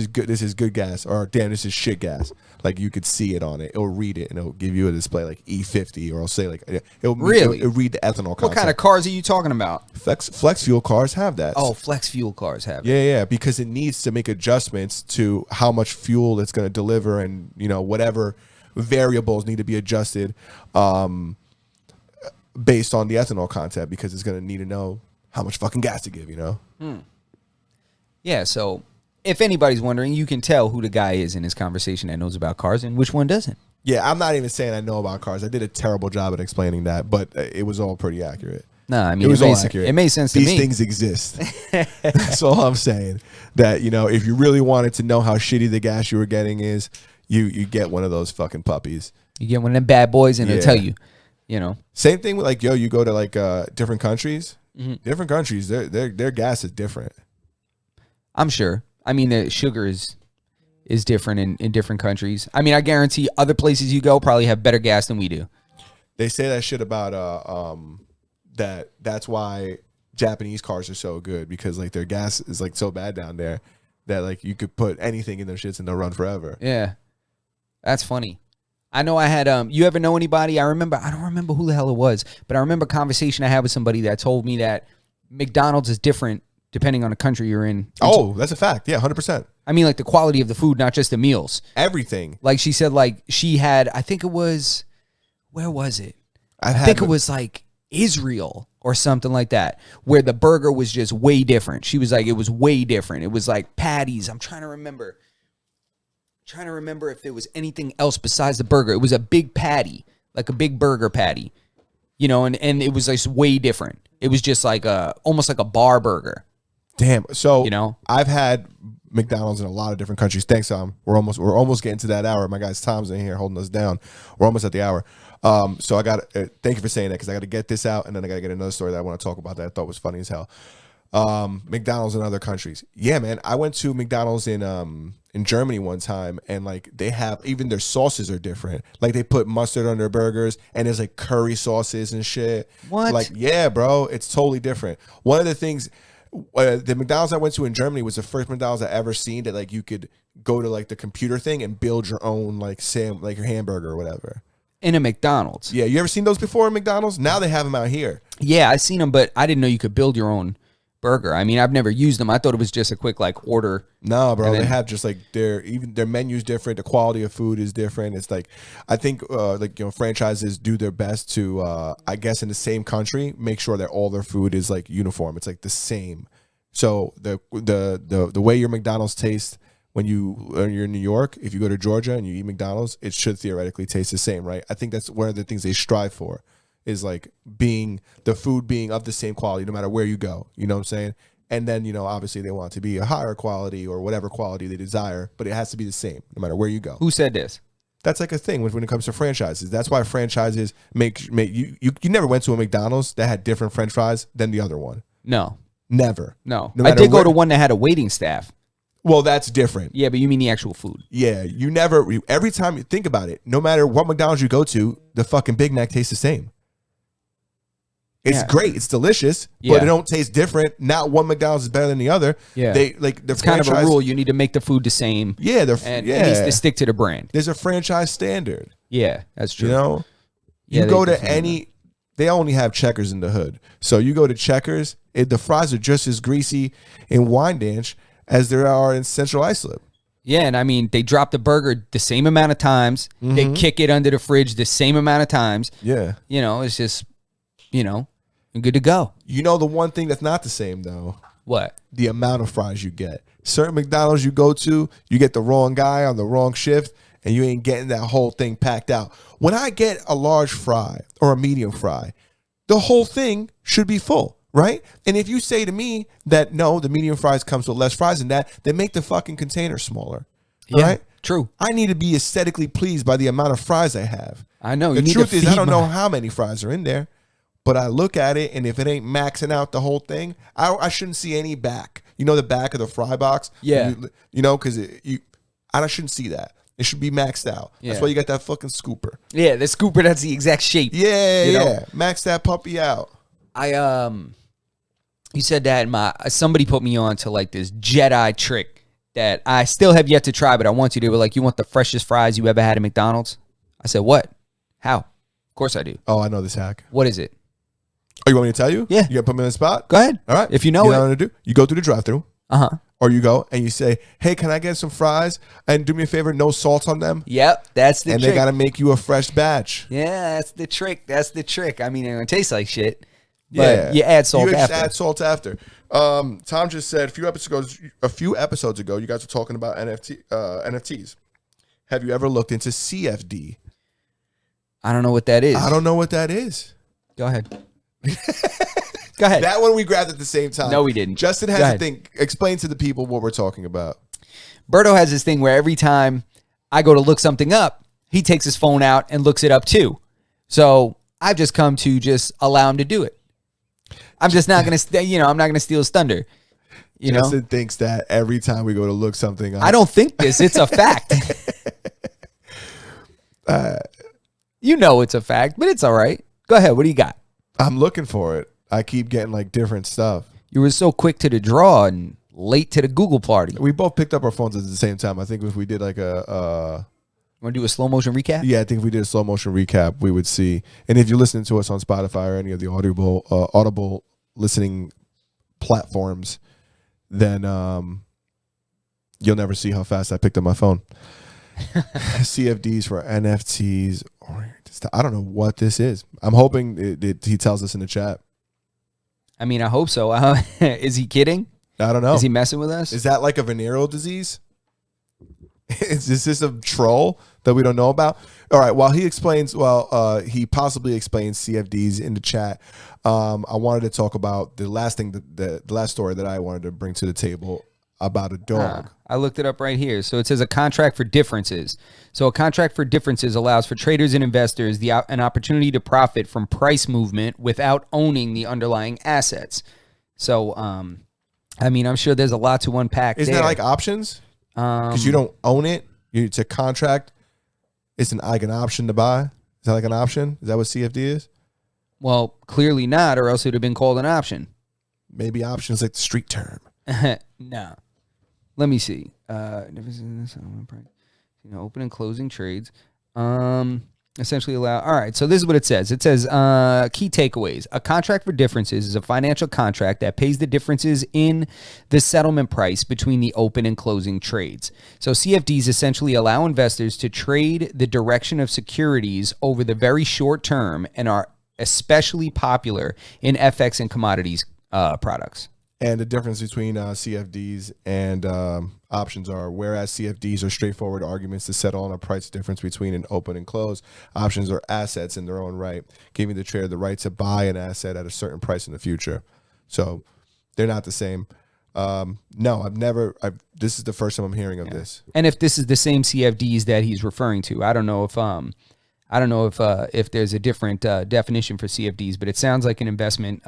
good gas, or damn, this is shit gas. Like you could see it on it. It'll read it and it'll give you a display like E50, or it'll say like it'll read the ethanol content. What kind of cars are you talking about? Flex fuel cars have that. Oh, flex fuel cars have. Yeah, because it needs to make adjustments to how much fuel it's going to deliver, and whatever variables need to be adjusted based on the ethanol content, because it's going to need to know how much fucking gas to give. Yeah, so if anybody's wondering, you can tell who the guy is in this conversation that knows about cars and which one doesn't. Yeah, I'm not even saying I know about cars. I did a terrible job at explaining that, but it was all pretty accurate. No, I mean, it was all accurate. It made sense to me. These things exist. That's all I'm saying. That, if you really wanted to know how shitty the gas you were getting is, you get one of those fucking puppies. You get one of them bad boys and they'll tell you, Same thing with like, you go to like different countries. Mm-hmm. Different countries, their gas is different. I'm sure. I mean, the sugar is different in different countries. I mean, I guarantee other places you go probably have better gas than we do. They say that shit about that's why Japanese cars are so good, because like their gas is like so bad down there that like you could put anything in their shits and they'll run forever. Yeah. That's funny. I know I had you ever know anybody? I don't remember who the hell it was, but I remember a conversation I had with somebody that told me that McDonald's is different depending on the country you're in. Oh, that's a fact. Yeah, 100%. I mean, like the quality of the food, not just the meals. Everything. Like she said, like she had, I think it was, where was it? I think it was like Israel or something like that, where the burger was just way different. She was like, it was way different. It was like patties. I'm trying to remember if there was anything else besides the burger. It was a big patty, like a big burger patty, and it was like way different. It was just like almost like a bar burger. Damn. So I've had McDonald's in a lot of different countries. Thanks, Tom. We're almost getting to that hour. My guy's Tom's in here holding us down. We're almost at the hour. So I got thank you for saying that, because I got to get this out, and then I got to get another story that I want to talk about that I thought was funny as hell. McDonald's in other countries. Yeah, man. I went to McDonald's in Germany one time, and like they have, even their sauces are different. Like they put mustard on their burgers, and there's like curry sauces and shit. What? Like, yeah, bro, it's totally different. One of the things, the McDonald's I went to in Germany was the first McDonald's I ever seen that like you could go to like the computer thing and build your own like like your hamburger or whatever. In a McDonald's. Yeah, you ever seen those before in McDonald's? Now they have them out here. Yeah, I've seen them, but I didn't know you could build your own burger. I mean, I've never used them. I thought it was just a quick like order. No, bro, they have just like their menu's different. The quality of food is different. It's like, I think franchises do their best to I guess in the same country make sure that all their food is like uniform. It's like the same. So the way your McDonald's tastes when you're in New York, if you go to Georgia and you eat McDonald's, it should theoretically taste the same, right? I think that's one of the things they strive for, is like the food being of the same quality no matter where you go. You know what I'm saying? And then, obviously they want it to be a higher quality or whatever quality they desire, but it has to be the same no matter where you go. Who said this? That's like a thing when it comes to franchises. That's why franchises make you never went to a McDonald's that had different French fries than the other one. No. Never. No. No I matter did go where- to one that had a waiting staff. Well, that's different. Yeah, but you mean the actual food. Yeah, every time you think about it, no matter what McDonald's you go to, the fucking Big Mac tastes the same. It's great. It's delicious, but it don't taste different. Not one McDonald's is better than the other. Yeah. They like the It's kind of a rule. You need to make the food the same. Yeah, And it needs to stick to the brand. There's a franchise standard. Yeah, that's true. You Yeah, go they to definitely any. They only have Checkers in the hood, so you go to Checkers. The fries are just as greasy in Wyandanch as there are in Central Islip. Yeah, and I mean, they drop the burger the same amount of times. They kick it under the fridge the same amount of times. Yeah. It's just, good to go. The one thing that's not the same, though, What? the amount of fries you get. Certain McDonald's you go to, you get the wrong guy on the wrong shift, and you ain't getting that whole thing packed out. When I get a large fry or a medium fry, the whole thing should be full. Right? And if you say to me that, no, the medium fries comes with less fries than that, then make the fucking container smaller. Yeah, right? true. I need to be aesthetically pleased by the amount of fries I have. I know. The You need truth to is, I feed don't know my- how many fries are in there, but I look at it, and if it ain't maxing out the whole thing, I shouldn't see any back. The back of the fry box? Yeah. Because I shouldn't see that. It should be maxed out. Yeah. That's why you got that fucking scooper. Yeah, the scooper, that's the exact shape. Yeah, You know? yeah. Max that puppy out. You said that somebody put me on to like this Jedi trick that I still have yet to try, but I want you to. They were like, you want the freshest fries you ever had at McDonald's? I said, what? How? Of course I do. Oh, I know this hack. What is it? Oh, you want me to tell you? Yeah. You gonna put me in the spot? Go ahead. All right. If you know what it. I'm gonna do? You go through the drive-thru, Uh-huh. or you go and you say, "Hey, can I get some fries? And do me a favor, no salt on them." Yep, that's the And trick. they gotta make you a fresh batch. Yeah, that's the trick. That's the trick. I mean, it tastes like shit, but Yeah, you add salt you after. add salt after. Tom just said a few episodes ago, you guys were talking about NFTs. Have you ever looked into CFD? I don't know what that is. I don't know what that is. Go ahead. Go ahead. That one we grabbed at the same time. No, we didn't. Justin Go has to ahead. think. Explain to the people what we're talking about. Berto has this thing where every time I go to look something up, he takes his phone out and looks it up too. So I've just come to just allow him to do it. I'm just not going to, I'm not going to steal his thunder. Justin thinks that every time we go to look something up. I don't think this. It's a fact. It's a fact, but it's all right. Go ahead. What do you got? I'm looking for it. I keep getting like different stuff. You were so quick to the draw and late to the Google party. We both picked up our phones at the same time. I think if we did like a Want to do a slow motion recap? yeah, I think if we did a slow motion recap, we would see. And if you're listening to us on Spotify or any of the audible listening platforms, then you'll never see how fast I picked up my phone. CFDs for NFTs. I don't know what this is. I'm hoping he tells us in the chat. I mean, I hope so. Is he kidding? I don't know. Is he messing with us? Is that like a venereal disease? Is this a troll that we don't know about? All right. While he explains, he possibly explains CFDs in the chat. I wanted to talk about the last thing, the last story that I wanted to bring to the table. about a dog. I looked it up right here. So it says a contract for differences. So a contract for differences allows for traders and investors an opportunity to profit from price movement without owning the underlying assets. So, I mean, I'm sure there's a lot to unpack. Isn't that like options? Because you don't own it. It's a contract. It's like an option to buy. Is that like an option? Is that what CFD is? Well, clearly not, or else it would have been called an option. Maybe option is like the street term. No. Let me see. Open and closing trades. Essentially allow. All right. So this is what it says. It says key takeaways. A contract for differences is a financial contract that pays the differences in the settlement price between the open and closing trades. So CFDs essentially allow investors to trade the direction of securities over the very short term and are especially popular in FX and commodities products. And the difference between CFDs and options are, whereas CFDs are straightforward arguments to settle on a price difference between an open and close, options are assets in their own right, giving the trader the right to buy an asset at a certain price in the future. So they're not the same. No, this is the first time I'm hearing of this. And if this is the same CFDs that he's referring to, I don't know if there's a different definition for CFDs, but it sounds like an investment.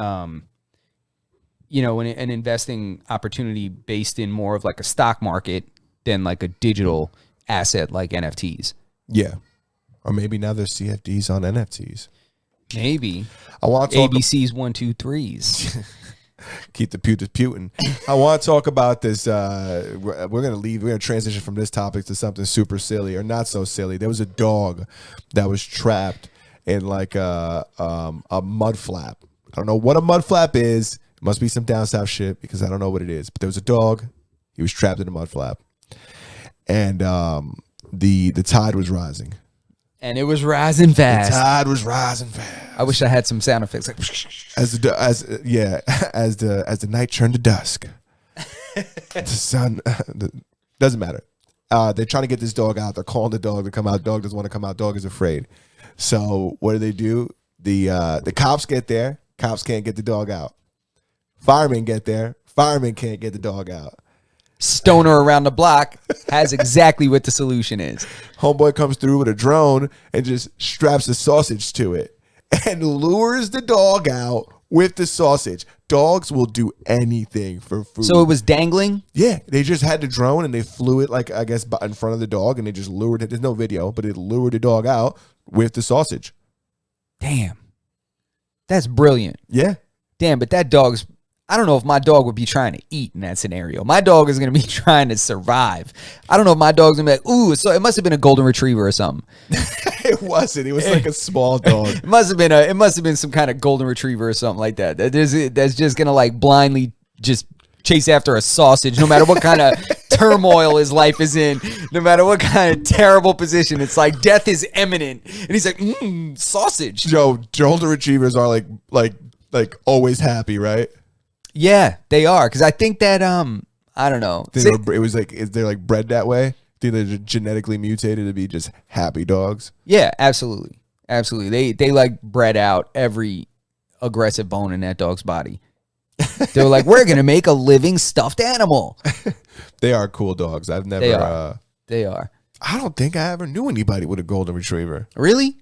An investing opportunity based in more of like a stock market than like a digital asset like NFTs. Yeah. Or maybe now there's CFDs on NFTs. Maybe. I want to talk ABC's 1, 2, 3s. Keep the putin. I want to talk about this. We're going to transition from this topic to something super silly or not so silly. There was a dog that was trapped in like a mud flap. I don't know what a mud flap is. Must be some down south shit because I don't know what it is. But there was a dog. He was trapped in a mud flap. And the tide was rising. And it was rising fast. The tide was rising fast. I wish I had some sound effects. Like as the night turned to dusk. The sun doesn't matter. They're trying to get this dog out. They're calling the dog to come out. Dog doesn't want to come out. Dog is afraid. So what do? The cops get there. Cops can't get the dog out. Firemen get there. Firemen can't get the dog out. Stoner around the block has exactly what the solution is. Homeboy comes through with a drone and just straps a sausage to it and lures the dog out with the sausage. Dogs will do anything for food. So it was dangling? Yeah. They just had the drone and they flew it, like, I guess, in front of the dog, and they just lured it. There's no video, but it lured the dog out with the sausage. Damn. That's brilliant. Yeah. Damn, but that dog's... I don't know if my dog would be trying to eat in that scenario. My dog is going to be trying to survive. I don't know if my dog's going to be like, ooh, so it must have been a golden retriever or something. It wasn't. It was like a small dog. It must have been some kind of golden retriever or something like that. That's just going to like blindly just chase after a sausage, no matter what kind of turmoil his life is in, no matter what kind of terrible position. It's like death is imminent. And he's like, sausage. Joe, golden retrievers are like always happy, right? Yeah, they are. Because I think that, I don't know. They're like bred that way? I think they're genetically mutated to be just happy dogs? Yeah, absolutely. Absolutely. They like bred out every aggressive bone in that dog's body. They were like, we're going to make a living stuffed animal. They are cool dogs. I've never... They are. I don't think I ever knew anybody with a golden retriever. Really?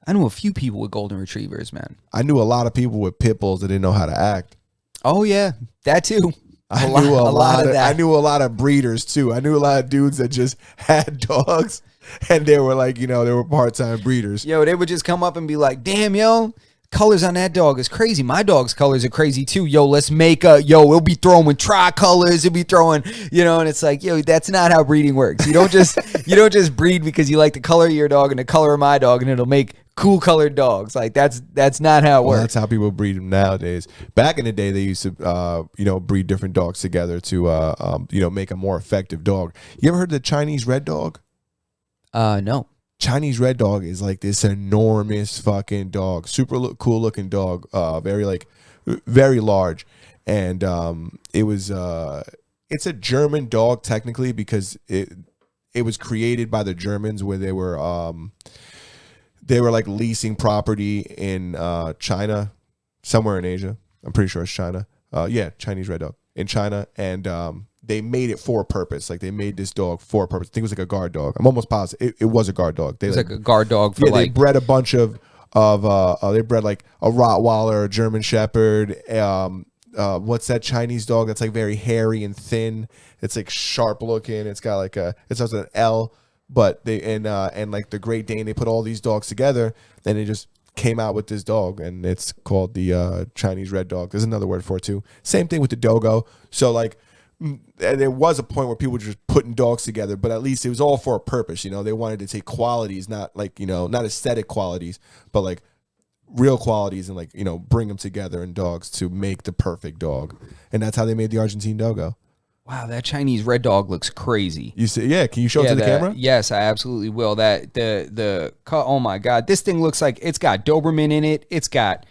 I knew a few people with golden retrievers, man. I knew a lot of people with pit bulls that didn't know how to act. Oh yeah, that too. I knew a lot of breeders too. I knew a lot of dudes that just had dogs, and they were like, they were part-time breeders. Yo, they would just come up and be like, "Damn, yo, colors on that dog is crazy. My dog's colors are crazy too. Yo, let's make we'll be throwing tricolors. It'll be throwing, and it's like, yo, that's not how breeding works. You don't just breed because you like the color of your dog and the color of my dog, and it'll make cool colored dogs. Like that's not how it works. That's how people breed them nowadays. Back in the day, they used to breed different dogs together to make a more effective dog. You ever heard of the Chinese red dog? No. Chinese red dog is like this enormous fucking dog, super cool looking dog, very large, and it's a German dog technically because it was created by the Germans where they were like leasing property in China, somewhere in Asia. I'm pretty sure it's China. Chinese red dog in China, and they made it for a purpose. Like they made this dog for a purpose. I think it was like a guard dog. I'm almost positive it was a guard dog. It was like a guard dog for they bred a bunch of they bred like a Rottweiler, a German Shepherd, what's that Chinese dog that's like very hairy and thin? It's like sharp looking. It's got like it starts with an L, but they and like the Great Dane. They put all these dogs together, and they just came out with this dog, and it's called the Chinese Red Dog. There's another word for it too. Same thing with the Dogo. So like, and there was a point where people were just putting dogs together, but at least it was all for a purpose. You know, they wanted to take qualities, not like, you know, not aesthetic qualities, but like real qualities, and like, you know, bring them together in dogs to make the perfect dog. And that's how they made the Argentine Dogo. Wow, that Chinese Red Dog looks crazy. You see, yeah. Can you show it to the camera? Yes, I absolutely will. Oh my God, this thing looks like it's got Doberman in it. It's got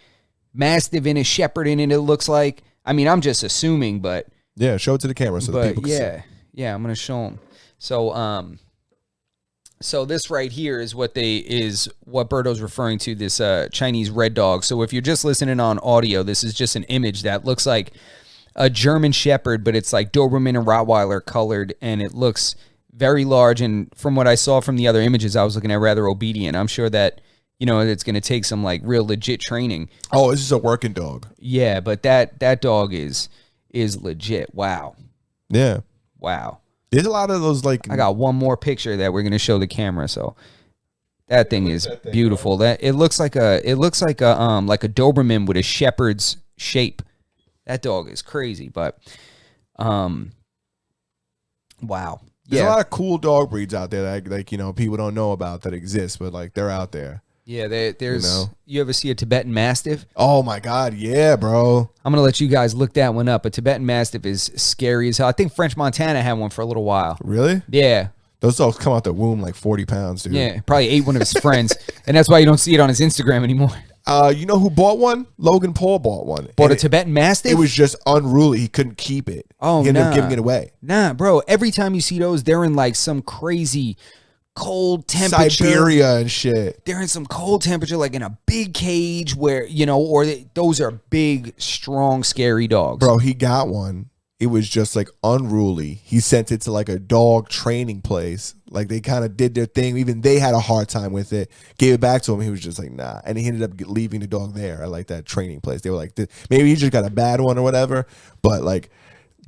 Mastiff in it, Shepherd in it. It looks like. I mean, I'm just assuming, but yeah, show it to the camera so that people can see. Yeah, I'm gonna show them. So, so this right here is what Berto's referring to. This Chinese Red Dog. So if you're just listening on audio, this is just an image that looks like a German Shepherd, but it's like Doberman and Rottweiler colored, and it looks very large. And from what I saw from the other images, I was looking at rather obedient. I'm sure that, you know, it's going to take some like real legit training. Oh, this is a working dog. Yeah, but that dog is legit. Wow. Yeah. Wow. There's a lot of those like. I got one more picture that we're going to show the camera. So that thing is beautiful. That it looks like a Doberman with a shepherd's shape. That dog is crazy, but wow. There's a lot of cool dog breeds out there that like, you know, people don't know about that exist, but like they're out there. Yeah, there's. You know? You ever see a Tibetan Mastiff? Oh my God, yeah, bro. I'm gonna let you guys look that one up. A Tibetan Mastiff is scary as hell. I think French Montana had one for a little while. Really? Yeah. Those dogs come out the womb like 40 pounds, dude. Yeah, probably ate one of his friends, and that's why you don't see it on his Instagram anymore. You know who bought one? Logan Paul bought one. Bought a Tibetan Mastiff? It was just unruly. He couldn't keep it. Oh, he ended up giving it away. Nah, bro. Every time you see those, they're in like some crazy cold temperature. Siberia and shit. They're in some cold temperature, like in a big cage where, you know, those are big, strong, scary dogs. Bro, he got one. It was just like unruly. He sent it to like a dog training place. Like they kind of did their thing. Even they had a hard time with it. Gave it back to him. He was just like, nah. And he ended up leaving the dog there at like that training place. They were like, maybe he just got a bad one or whatever. But like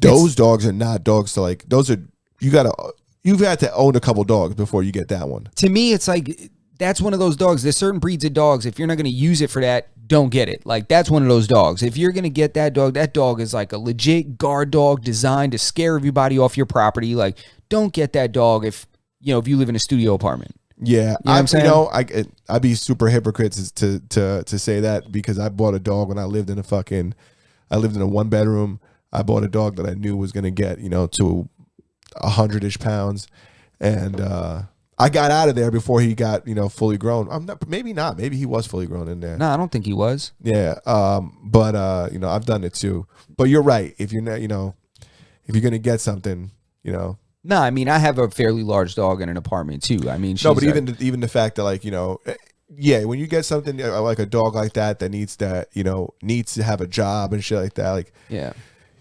those dogs are not dogs to like, those are, you've had to own a couple dogs before you get that one. To me, it's like, that's one of those dogs. There's certain breeds of dogs. If you're not going to use it for that, don't get it. Like, that's one of those dogs. If you're going to get that dog is like a legit guard dog designed to scare everybody off your property. Like, don't get that dog if you live in a studio apartment. Yeah. You know what I'm saying? I'd be super hypocrite to say that, because I bought a dog when I lived in a 1-bedroom. I bought a dog that I knew was going to get, to 100-ish pounds. And, I got out of there before he got, fully grown. Maybe not. Maybe he was fully grown in there. No, I don't think he was. Yeah. But I've done it too. But you're right. If you're not, if you're gonna get something, No, I mean, I have a fairly large dog in an apartment too. I mean, no, but even the fact that yeah, when you get something like a dog like that needs needs to have a job and shit like that, like, yeah,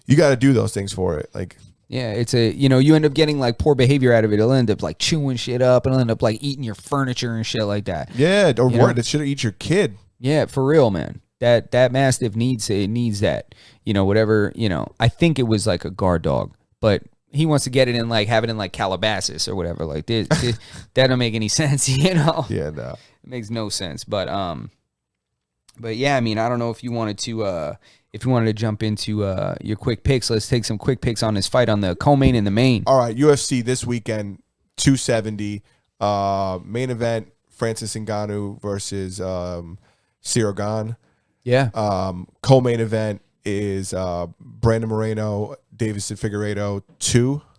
you got to do those things for it, like. Yeah, it's you end up getting like poor behavior out of it. It'll end up like chewing shit up, and it'll end up like eating your furniture and shit like that. Yeah, or worse, it should eat your kid. Yeah, for real, man. That Mastiff needs that. Whatever, I think it was like a guard dog, but he wants to get it in like, have it in like Calabasas or whatever. Like this that don't make any sense, Yeah, no. It makes no sense. But yeah, I mean, I don't know if you wanted to jump into your quick picks. Let's take some quick picks on this fight on the co-main and the main. All right, UFC this weekend, 270. Main event, Francis Ngannou versus Cyril Gane. Yeah. Co-main event is Brandon Moreno, Davison Figueiredo,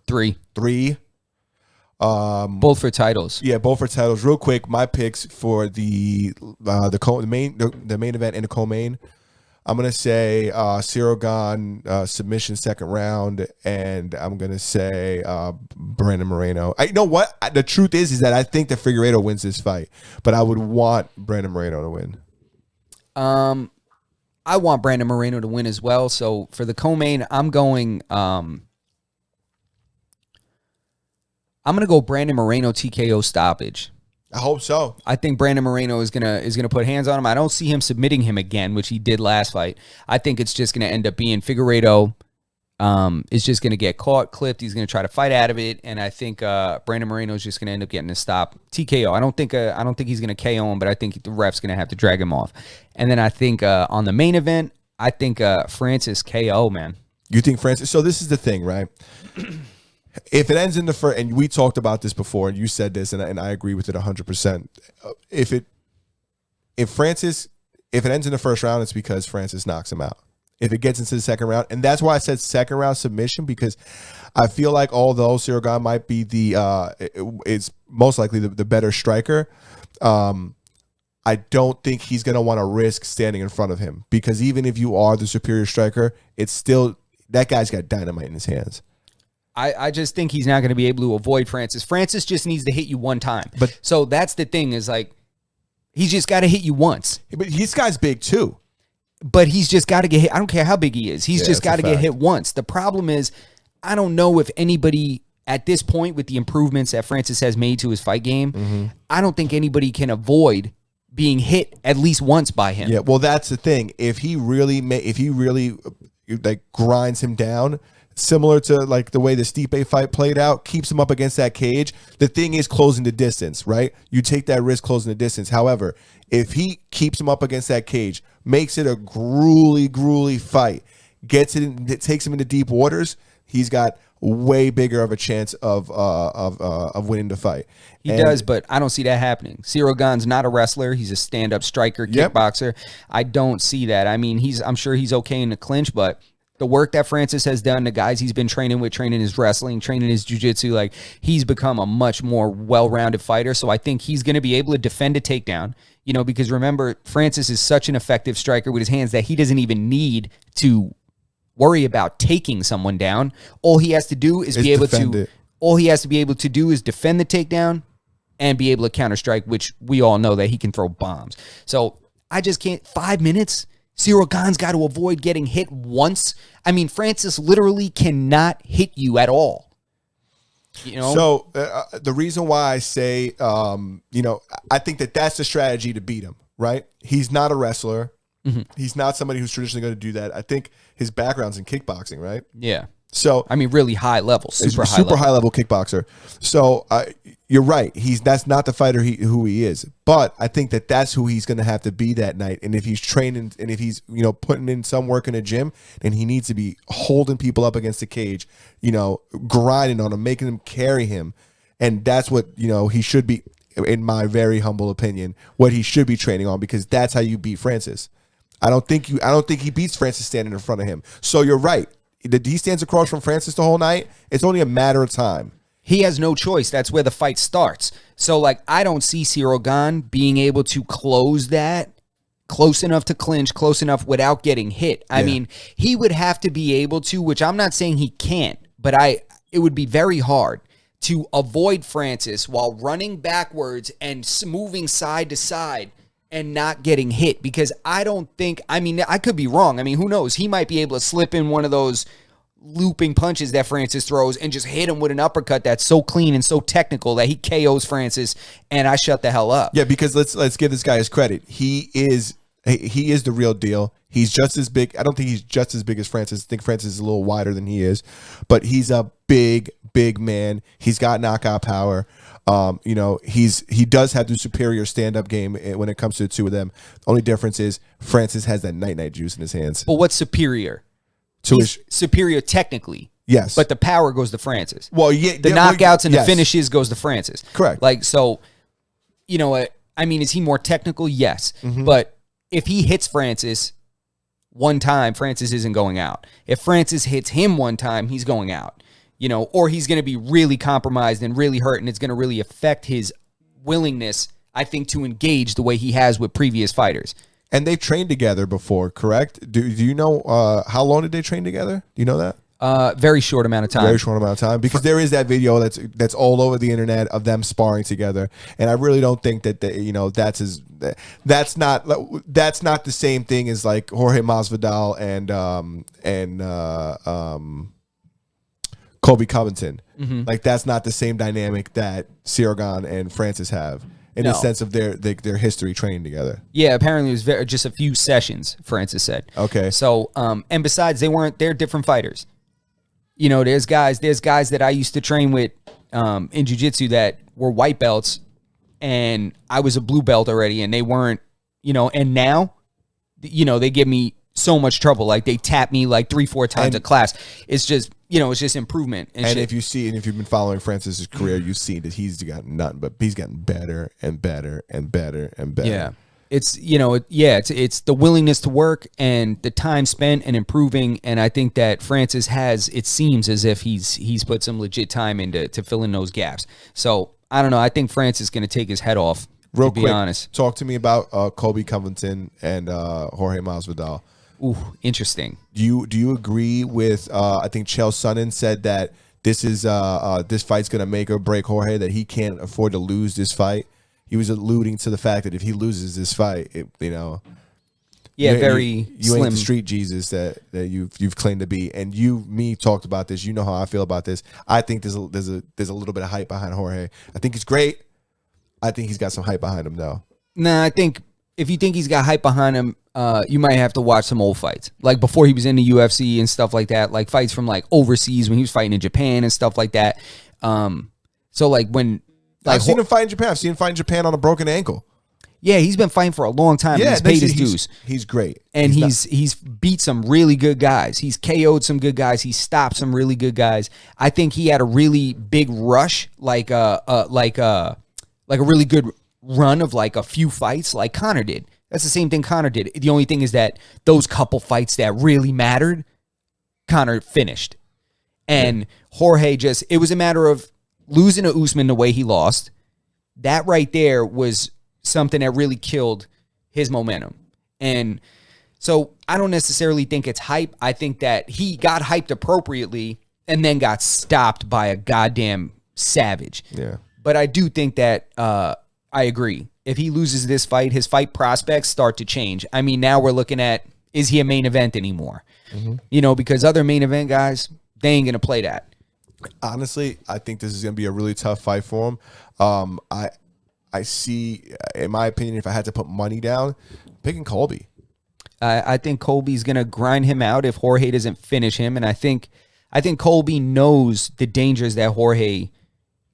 3. Both for titles. Yeah, both for titles. Real quick, my picks for the main event and the co-main. I'm gonna say Cyril Gane submission second round, and I'm gonna say Brandon Moreno. You know what? The truth is that I think that Figueiredo wins this fight, but I would want Brandon Moreno to win. I want Brandon Moreno to win as well. So for the co-main, I'm going I'm gonna go Brandon Moreno TKO stoppage. I hope so. I think Brandon Moreno is gonna put hands on him. I don't see him submitting him again, which he did last fight. I think it's just gonna end up being Figueiredo is just gonna get caught, clipped. He's gonna try to fight out of it, and I think Brandon Moreno is just gonna end up getting a stop TKO. I don't think he's gonna KO him, but I think the ref's gonna have to drag him off. And then I think on the main event, I think Francis KO, man. You think Francis? So this is the thing, right? If it ends in the first, and we talked about this before, and you said this, and I agree with it 100%. If it ends in the first round, it's because Francis knocks him out. If it gets into the second round, and that's why I said second round submission, because I feel like although Ciryl Gane might be it's most likely the better striker, I don't think he's going to want to risk standing in front of him, because even if you are the superior striker, it's still that guy's got dynamite in his hands. I just think he's not going to be able to avoid Francis. Francis just needs to hit you one time. But so that's the thing is like, he's just got to hit you once. But this guy's big too. But he's just got to get hit. I don't care how big he is. He's just got to get hit once. The problem is, I don't know if anybody at this point with the improvements that Francis has made to his fight game, I don't think anybody can avoid being hit at least once by him. Yeah, well, that's the thing. If he really like grinds him down, similar to like the way the Stipe fight played out, keeps him up against that cage. The thing is closing the distance, right? You take that risk closing the distance. However, if he keeps him up against that cage, makes it a gruely fight, gets it, it takes him into deep waters, he's got way bigger of a chance of winning the fight. He does, but I don't see that happening. Ciryl Gane's not a wrestler. He's a stand-up striker, kickboxer. I don't see that. I mean, I'm sure he's okay in the clinch, but the work that Francis has done, the guys he's been training with, training his wrestling, training his jiu-jitsu, like he's become a much more well-rounded fighter. So I think he's going to be able to defend a takedown, you know, because remember, Francis is such an effective striker with his hands that he doesn't even need to worry about taking someone down. All he has to do is be able to. All he has to be able to do is defend the takedown and be able to counter strike, which we all know that he can throw bombs. So I just can't. 5 minutes. Ciryl Gane's got to avoid getting hit once. I mean, Francis literally cannot hit you at all. You know. So the reason why I say, I think that's the strategy to beat him. Right? He's not a wrestler. Mm-hmm. He's not somebody who's traditionally going to do that. I think his background's in kickboxing, right? Yeah. So I mean, really high level, super high level kickboxer. So you're right. That's not the fighter who he is. But I think that's who he's going to have to be that night. And if he's training and if he's putting in some work in a gym, then he needs to be holding people up against the cage, grinding on them, making them carry him, and that's what he should be, in my very humble opinion, what he should be training on, because that's how you beat Francis. I don't think he beats Francis standing in front of him. So you're right. He stands across from Francis the whole night. It's only a matter of time. He has no choice. That's where the fight starts. So, I don't see Ciryl Gane being able to close that close enough to clinch, close enough without getting hit. I mean, he would have to be able to, which I'm not saying he can't, but it would be very hard to avoid Francis while running backwards and moving side to side and not getting hit, because I could be wrong. I mean, who knows? He might be able to slip in one of those looping punches that Francis throws and just hit him with an uppercut that's so clean and so technical that he KOs Francis, and I shut the hell up. Yeah, because let's give this guy his credit. He is the real deal. He's just as big. I don't think he's just as big as Francis. I think Francis is a little wider than he is, but he's a big man. He's got knockout power. He does have the superior stand-up game when it comes to the two of them. The only difference is Francis has that night juice in his hands. But what's superior? He's superior technically. Yes. But the power goes to Francis. Well, yeah. The knockouts and the finishes goes to Francis. Correct. Is he more technical? Yes. Mm-hmm. But if he hits Francis one time, Francis isn't going out. If Francis hits him one time, he's going out. Or he's going to be really compromised and really hurt, and it's going to really affect his willingness, I think, to engage the way he has with previous fighters. And they've trained together before, correct? Do you know how long did they train together? Do you know that? Very short amount of time. Very short amount of time, because there is that video that's all over the internet of them sparring together, and I really don't think that that's not the same thing as like Jorge Masvidal and Colby Covington. Like that's not the same dynamic that Cirogan and Francis have in the No. sense of their history training together. Yeah, apparently it was just a few sessions, Francis said. Okay. So, and besides, they're different fighters. You know, there's guys that I used to train with in jiu-jitsu that were white belts, and I was a blue belt already, and they weren't, you know, and now, you know, they give me so much trouble. Like they tap me like 3-4 times a class. It's just, you know, it's just improvement. And shit. if you've been following Francis's career, you've seen that he's gotten nothing but he's gotten better and better and better and better. Yeah. It's, you know, it's the willingness to work and the time spent and improving. And I think that Francis has, it seems as if he's put some legit time into to fill in those gaps. So I don't know. I think Francis is going to take his head off, Real to be quick, honest. talk to me about Colby Covington and Jorge Masvidal. Ooh, interesting. Do you agree with? I think Chael Sonnen said that this fight's gonna make or break Jorge. That he can't afford to lose this fight. He was alluding to the fact that if he loses this fight, Yeah, you slim. ain't the street Jesus that you've claimed to be. And me talked about this. You know how I feel about this. I think there's a little bit of hype behind Jorge. I think he's great. I think he's got some hype behind him though. Nah, I think if you think he's got hype behind him, you might have to watch some old fights. Like before he was in the UFC and stuff like that. Like fights from like overseas when he was fighting in Japan and stuff like that. So like when like I've seen him fight in Japan. I've seen him fight in Japan on a broken ankle. yeah, he's been fighting for a long time. And he's paid his dues. He's great. And he's beat some really good guys. He's KO'd some good guys. He stopped some really good guys. I think he had a really big rush, like a really good run of like a few fights, like Conor did. That's the same thing Conor did. The only thing is that those couple fights that really mattered, Conor finished. And Jorge it was a matter of losing to Usman the way he lost. That right there was something that really killed his momentum. And so I don't necessarily think it's hype. I think that he got hyped appropriately and then got stopped by a goddamn savage. Yeah. But I do think that I agree. If he loses this fight, his fight prospects start to change. I mean, now we're looking at, is he a main event anymore? You know, because other main event guys, they ain't going to play that. Honestly, I think this is going to be a really tough fight for him. I see, in my opinion, if I had to put money down, picking Colby. I think Colby's going to grind him out if Jorge doesn't finish him. And I think Colby knows the dangers that Jorge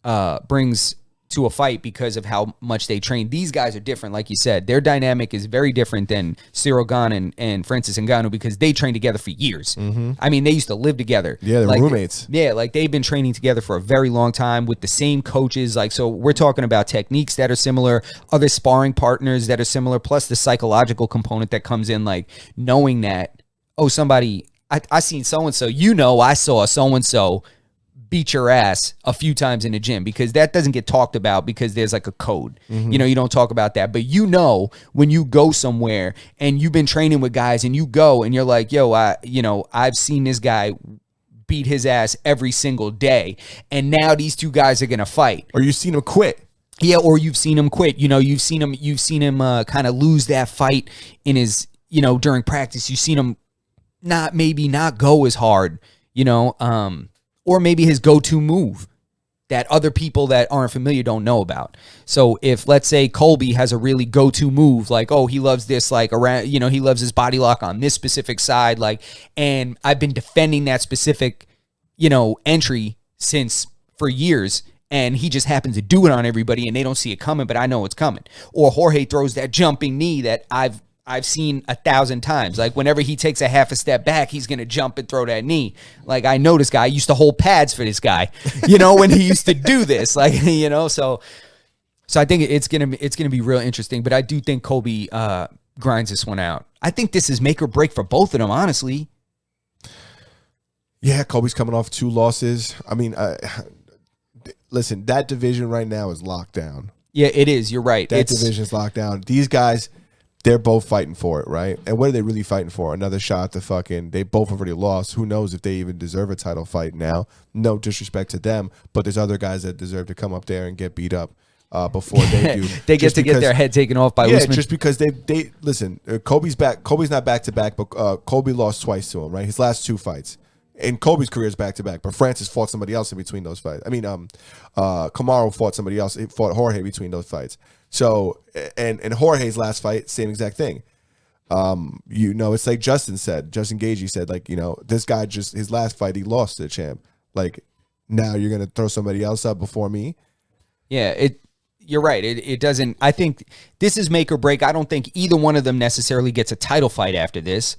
brings to a fight because of how much they train. These guys are different, like you said. Their dynamic is very different than Cirogan and Francis Ngannou because they trained together for years. I mean, they used to live together. Yeah, they're roommates. Yeah, like they've been training together for a very long time with the same coaches. Like, so we're talking about techniques that are similar, other sparring partners that are similar, plus the psychological component that comes in, like knowing that, oh, somebody, I seen so-and-so, you know, I saw so-and-so beat your ass a few times in the gym, because that doesn't get talked about because there's like a code. You know, you don't talk about that. But you know, when you go somewhere and you've been training with guys and you go and you're like, yo, I've seen this guy beat his ass every single day. And now these two guys are going to fight. Or you've seen him quit. Yeah, or you've seen him quit. You know, you've seen him kind of lose that fight in his, you know, during practice. You've seen him not go as hard, you know, or maybe his go-to move that other people that aren't familiar don't know about. So if, let's say, Colby has a really go-to move, like, oh, he loves this, like, around, you know, he loves his body lock on this specific side, like, and I've been defending that specific, you know, entry for years, and he just happens to do it on everybody, and they don't see it coming, but I know it's coming. Or Jorge throws that jumping knee that I've seen 1,000 times. Like whenever he takes a half a step back, he's going to jump and throw that knee. Like I know this guy. I used to hold pads for this guy, you know, when he used to do this, like, you know, so I think it's going to be real interesting, but I do think Colby grinds this one out. I think this is make or break for both of them, honestly. Yeah, Colby's coming off 2 losses. I mean, listen, that division right now is locked down. Yeah, it is. You're right. That division's locked down. These guys, they're both fighting for it, right? And what are they really fighting for? Another shot to fucking... They both already lost. Who knows if they even deserve a title fight now? No disrespect to them, but there's other guys that deserve to come up there and get beat up before they do. They get their head taken off by Usman. Just because they listen, Colby's back. Colby's not back-to-back, but Colby lost twice to him, right? His last 2 fights. and Colby's career is back to back, but Francis fought somebody else in between those fights. I mean, Kamaru fought somebody else. He fought Jorge between those fights. So, and Jorge's last fight, same exact thing. It's like Justin Gaethje said, like, this guy just, his last fight, he lost to the champ. Like, now you're going to throw somebody else up before me? Yeah, you're right. It doesn't, I think this is make or break. I don't think either one of them necessarily gets a title fight after this.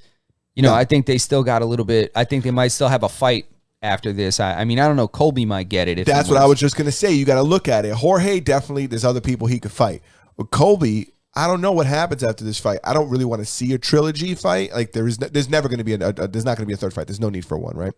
No. I think they still got a little bit, I think they might still have a fight after this. I mean, I don't know. Colby might get it. That's what I was just going to say. You got to look at it. Jorge, definitely, there's other people he could fight. With Colby, I don't know what happens after this fight. I don't really want to see a trilogy fight. Like, there's never going to be there's not going to be a third fight. There's no need for one, right?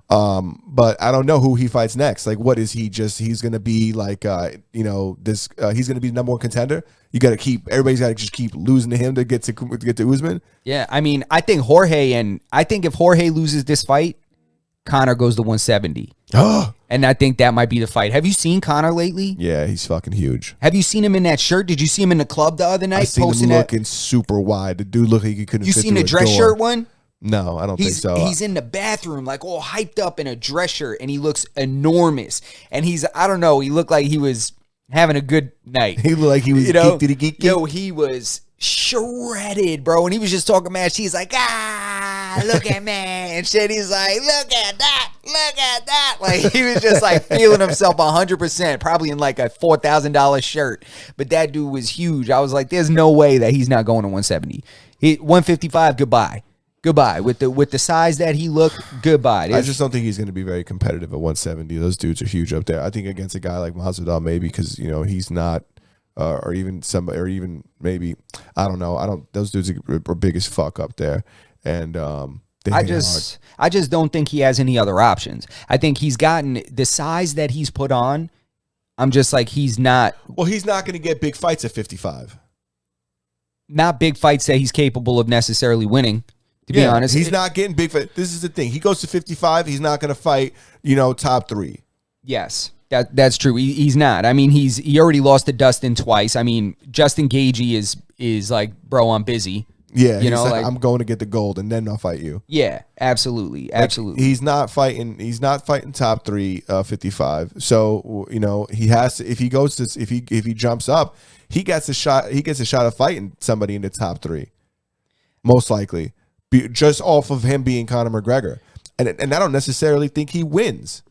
But I don't know who he fights next. Like, what is he he's going to be like, he's going to be the number one contender. Everybody's got to just keep losing to him to get to Usman. Yeah. I mean, I think if Jorge loses this fight, Conor goes to 170. And I think that might be the fight. Have you seen Conor lately? Yeah, he's fucking huge. Have you seen him in that shirt? Did you see him in the club the other night? I seen him looking super wide. The dude looked like he couldn't fit through a door. You seen the dress shirt one? No, I don't think so. He's in the bathroom, like all hyped up in a dress shirt, and he looks enormous. And I don't know, he looked like he was having a good night. He looked like he was geek. Yo, he was shredded, bro. And he was just talking mad. She's like, look at me. And shit, he's like, look at that. Like, he was just like feeling himself 100%, probably in like a $4,000 shirt. But that dude was huge. I was like, there's no way that he's not going to 170. 155, goodbye. With the size that he looked, goodbye. I just don't think he's going to be very competitive at 170. Those dudes are huge up there. I think against a guy like Masvidal, maybe, because he's not, or even somebody, or even maybe, I don't know. Those dudes are big as fuck up there, and I just don't think he has any other options. I think he's gotten the size that he's put on. I'm just like, he's not. Well, he's not going to get big fights at 55. Not big fights that he's capable of necessarily winning. To be honest, he's not getting big fights. This is the thing. He goes to 55. He's not going to fight, top 3. Yes, that's true. He's not. I mean, he already lost to Dustin twice. I mean, Justin Gaethje is like, bro, I'm busy. Yeah, like, I'm going to get the gold and then I'll fight you. Yeah, absolutely. He's not fighting top 3 55. So, he has to, if he jumps up, he gets a shot of fighting somebody in the top 3. Most likely. Just off of him being Conor McGregor. And I don't necessarily think he wins.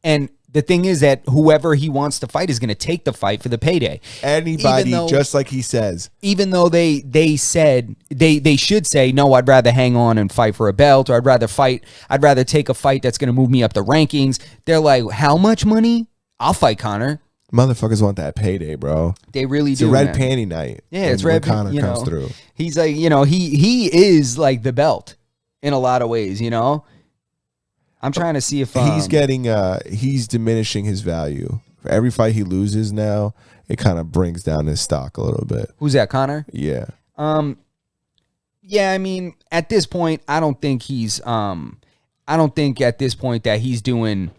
And the thing is that whoever he wants to fight is going to take the fight for the payday. Anybody, just like he says. Even though they said they should say, no, I'd rather hang on and fight for a belt, or I'd rather take a fight that's going to move me up the rankings. They're like, how much money? I'll fight Conor. Motherfuckers want that payday, bro. They really it's do. It's a red panty night. Yeah, it's red. Conor comes through. He's like, he is like the belt in a lot of ways. I'm trying to see if he's diminishing his value for every fight he loses. Now it kind of brings down his stock a little bit. Who's that, Conor? Yeah. Yeah. I mean, at this point, I don't think at this point that he's doing.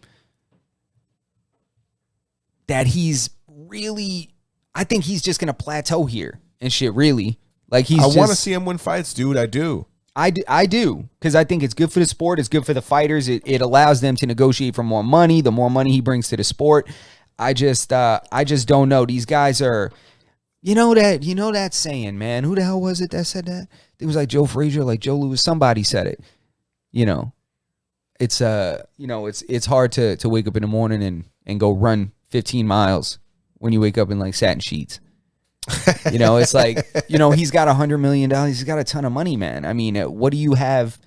That he's really, I think he's just gonna plateau here and shit. Really, like I want to see him win fights, dude. I do, because I think it's good for the sport. It's good for the fighters. It allows them to negotiate for more money. The more money he brings to the sport, I just don't know. These guys are, that saying, man. Who the hell was it that said that? It was like Joe Frazier, like Joe Louis. Somebody said it. It's it's hard to wake up in the morning and go run 15 miles when you wake up in like satin sheets. It's like, he's got $100 million. He's got a ton of money, man. I mean, what do you have?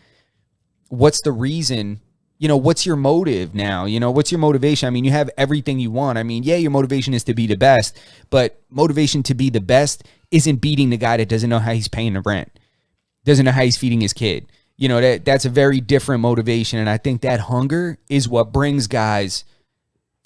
What's the reason? What's your motive now? What's your motivation? I mean, you have everything you want. I mean, yeah, your motivation is to be the best, but motivation to be the best isn't beating the guy that doesn't know how he's paying the rent, doesn't know how he's feeding his kid. That's a very different motivation. And I think that hunger is what brings guys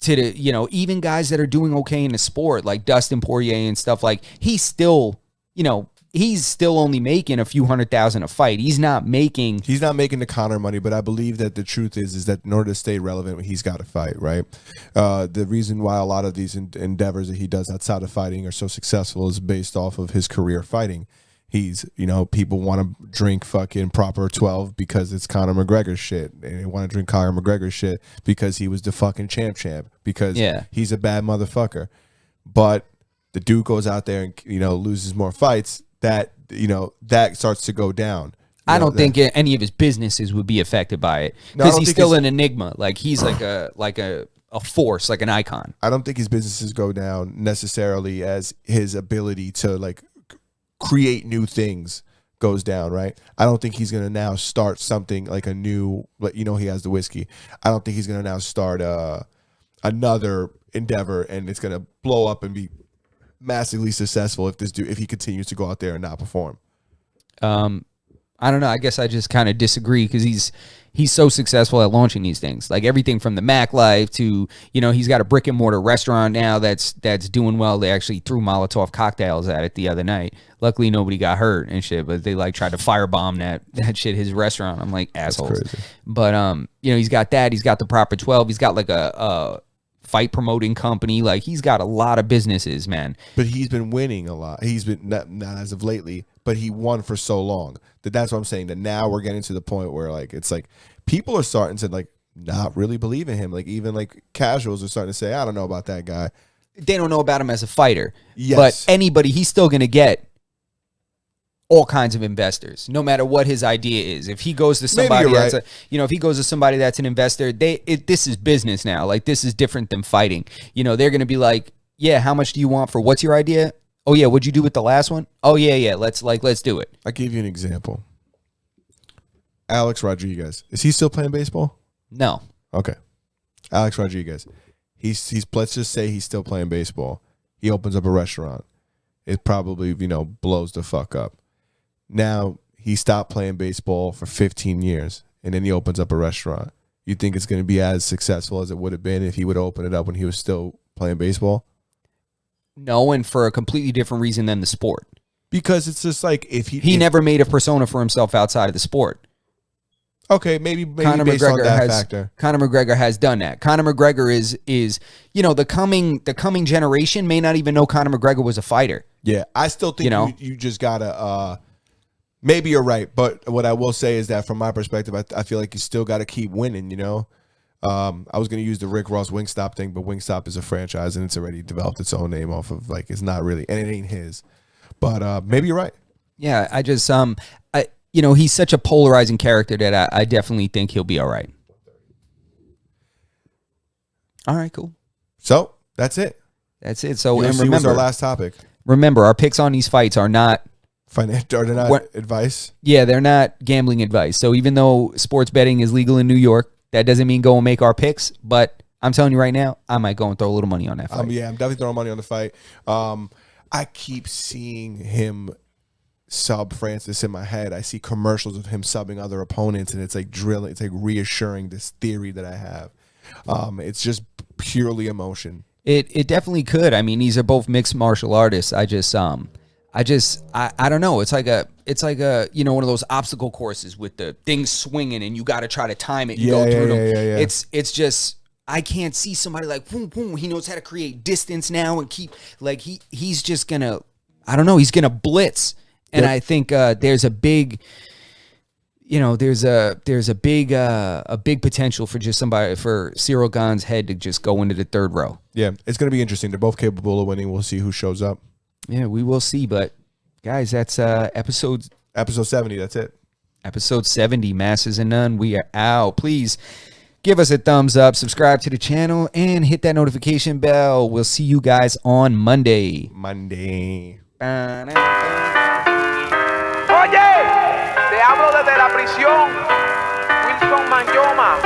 to the, even guys that are doing okay in the sport, like Dustin Poirier and stuff, like he's still only making a few $100,000 a fight. He's not making the Conor money, but I believe that the truth is that in order to stay relevant, he's got to fight, right? The reason why a lot of these endeavors that he does outside of fighting are so successful is based off of his career fighting. He's, you know, people want to drink fucking Proper 12 because it's Conor McGregor shit. And they want to drink Conor McGregor shit because he was the fucking champ because he's a bad motherfucker. But the dude goes out there and, you know, loses more fights, that, you know, that starts to go down. I don't think any of his businesses would be affected by it because he's still an enigma. Like he's like a force, like an icon. I don't think his businesses go down necessarily as his ability to like create new things goes down, right? I don't think he's going to now start something like a new, like, you know, he has the whiskey. I don't think he's going to now start another endeavor and it's going to blow up and be massively successful if he continues to go out there and not perform. I don't know. I guess I just kind of disagree because he's so successful at launching these things. Like everything from the Mac Life to, you know, he's got a brick and mortar restaurant now that's doing well. They actually threw Molotov cocktails at it the other night. Luckily, nobody got hurt and shit, but they like tried to firebomb that shit, his restaurant. I'm like, assholes. But you know, he's got that. He's got the Proper 12. He's got like a fight promoting company. Like he's got a lot of businesses, man. But he's been winning a lot. He's been not as of lately, but he won for so long that's what I'm saying. That now we're getting to the point where like it's like people are starting to like not really believe in him. Like even like casuals are starting to say, I don't know about that guy. They don't know about him as a fighter. Yes. But anybody, he's still going to get all kinds of investors, no matter what his idea is. If he goes to somebody that's if he goes to somebody that's an investor, this is business now. Like this is different than fighting. You know, they're going to be like, yeah, how much do you want for what's your idea? Oh yeah, what'd you do with the last one? Oh yeah, let's do it. I'll give you an example. Alex Rodriguez. Is he still playing baseball? No. Okay. Alex Rodriguez. He's let's just say he's still playing baseball. He opens up a restaurant. It probably, you know, blows the fuck up. Now, he stopped playing baseball for 15 years, and then he opens up a restaurant. You think it's going to be as successful as it would have been if he would have opened it up when he was still playing baseball? No, and for a completely different reason than the sport. Because it's just like if he never made a persona for himself outside of the sport. Okay, maybe Conor based McGregor on that factor. Conor McGregor has done that. Conor McGregor is you know, the coming generation may not even know Conor McGregor was a fighter. Yeah, I still think you just gotta. Maybe you're right, but what I will say is that from my perspective, I feel like you still got to keep winning. You know, I was going to use the Rick Ross Wingstop thing, but Wingstop is a franchise and it's already developed its own name off of like it's not really, and it ain't his. But maybe you're right. Yeah, I just you know, he's such a polarizing character that I definitely think he'll be all right. All right, cool. So that's it. That's it. So UFC and remember, was our last topic. Remember, our picks on these fights are not financial. They're not advice. Yeah, they're not gambling advice. So even though sports betting is legal in New York, that doesn't mean go and make our picks. But I'm telling you right now, I might go and throw a little money on that fight. Yeah, I'm definitely throwing money on the fight. I keep seeing him sub Francis in my head. I see commercials of him subbing other opponents, and it's like drilling. It's like reassuring this theory that I have. It's just purely emotion. It definitely could. I mean, these are both mixed martial artists. I don't know. It's like a you know, one of those obstacle courses with the things swinging and you got to try to time it and go through them. Yeah. It's just I can't see somebody like boom boom. He knows how to create distance now and keep like he's just gonna he's gonna blitz. And I think there's a big, you know, there's a big potential for just somebody for Cyril Gane's head to just go into the third row. Yeah, it's going to be interesting. They're both capable of winning. We'll see who shows up. Yeah, we will see. But guys, that's episode 70. That's it. Episode 70. Masses and none. We are out. Please give us a thumbs up, subscribe to the channel, and hit that notification bell. We'll see you guys on Monday. Oye, te hablo desde la prisión. Wilson Manyoma.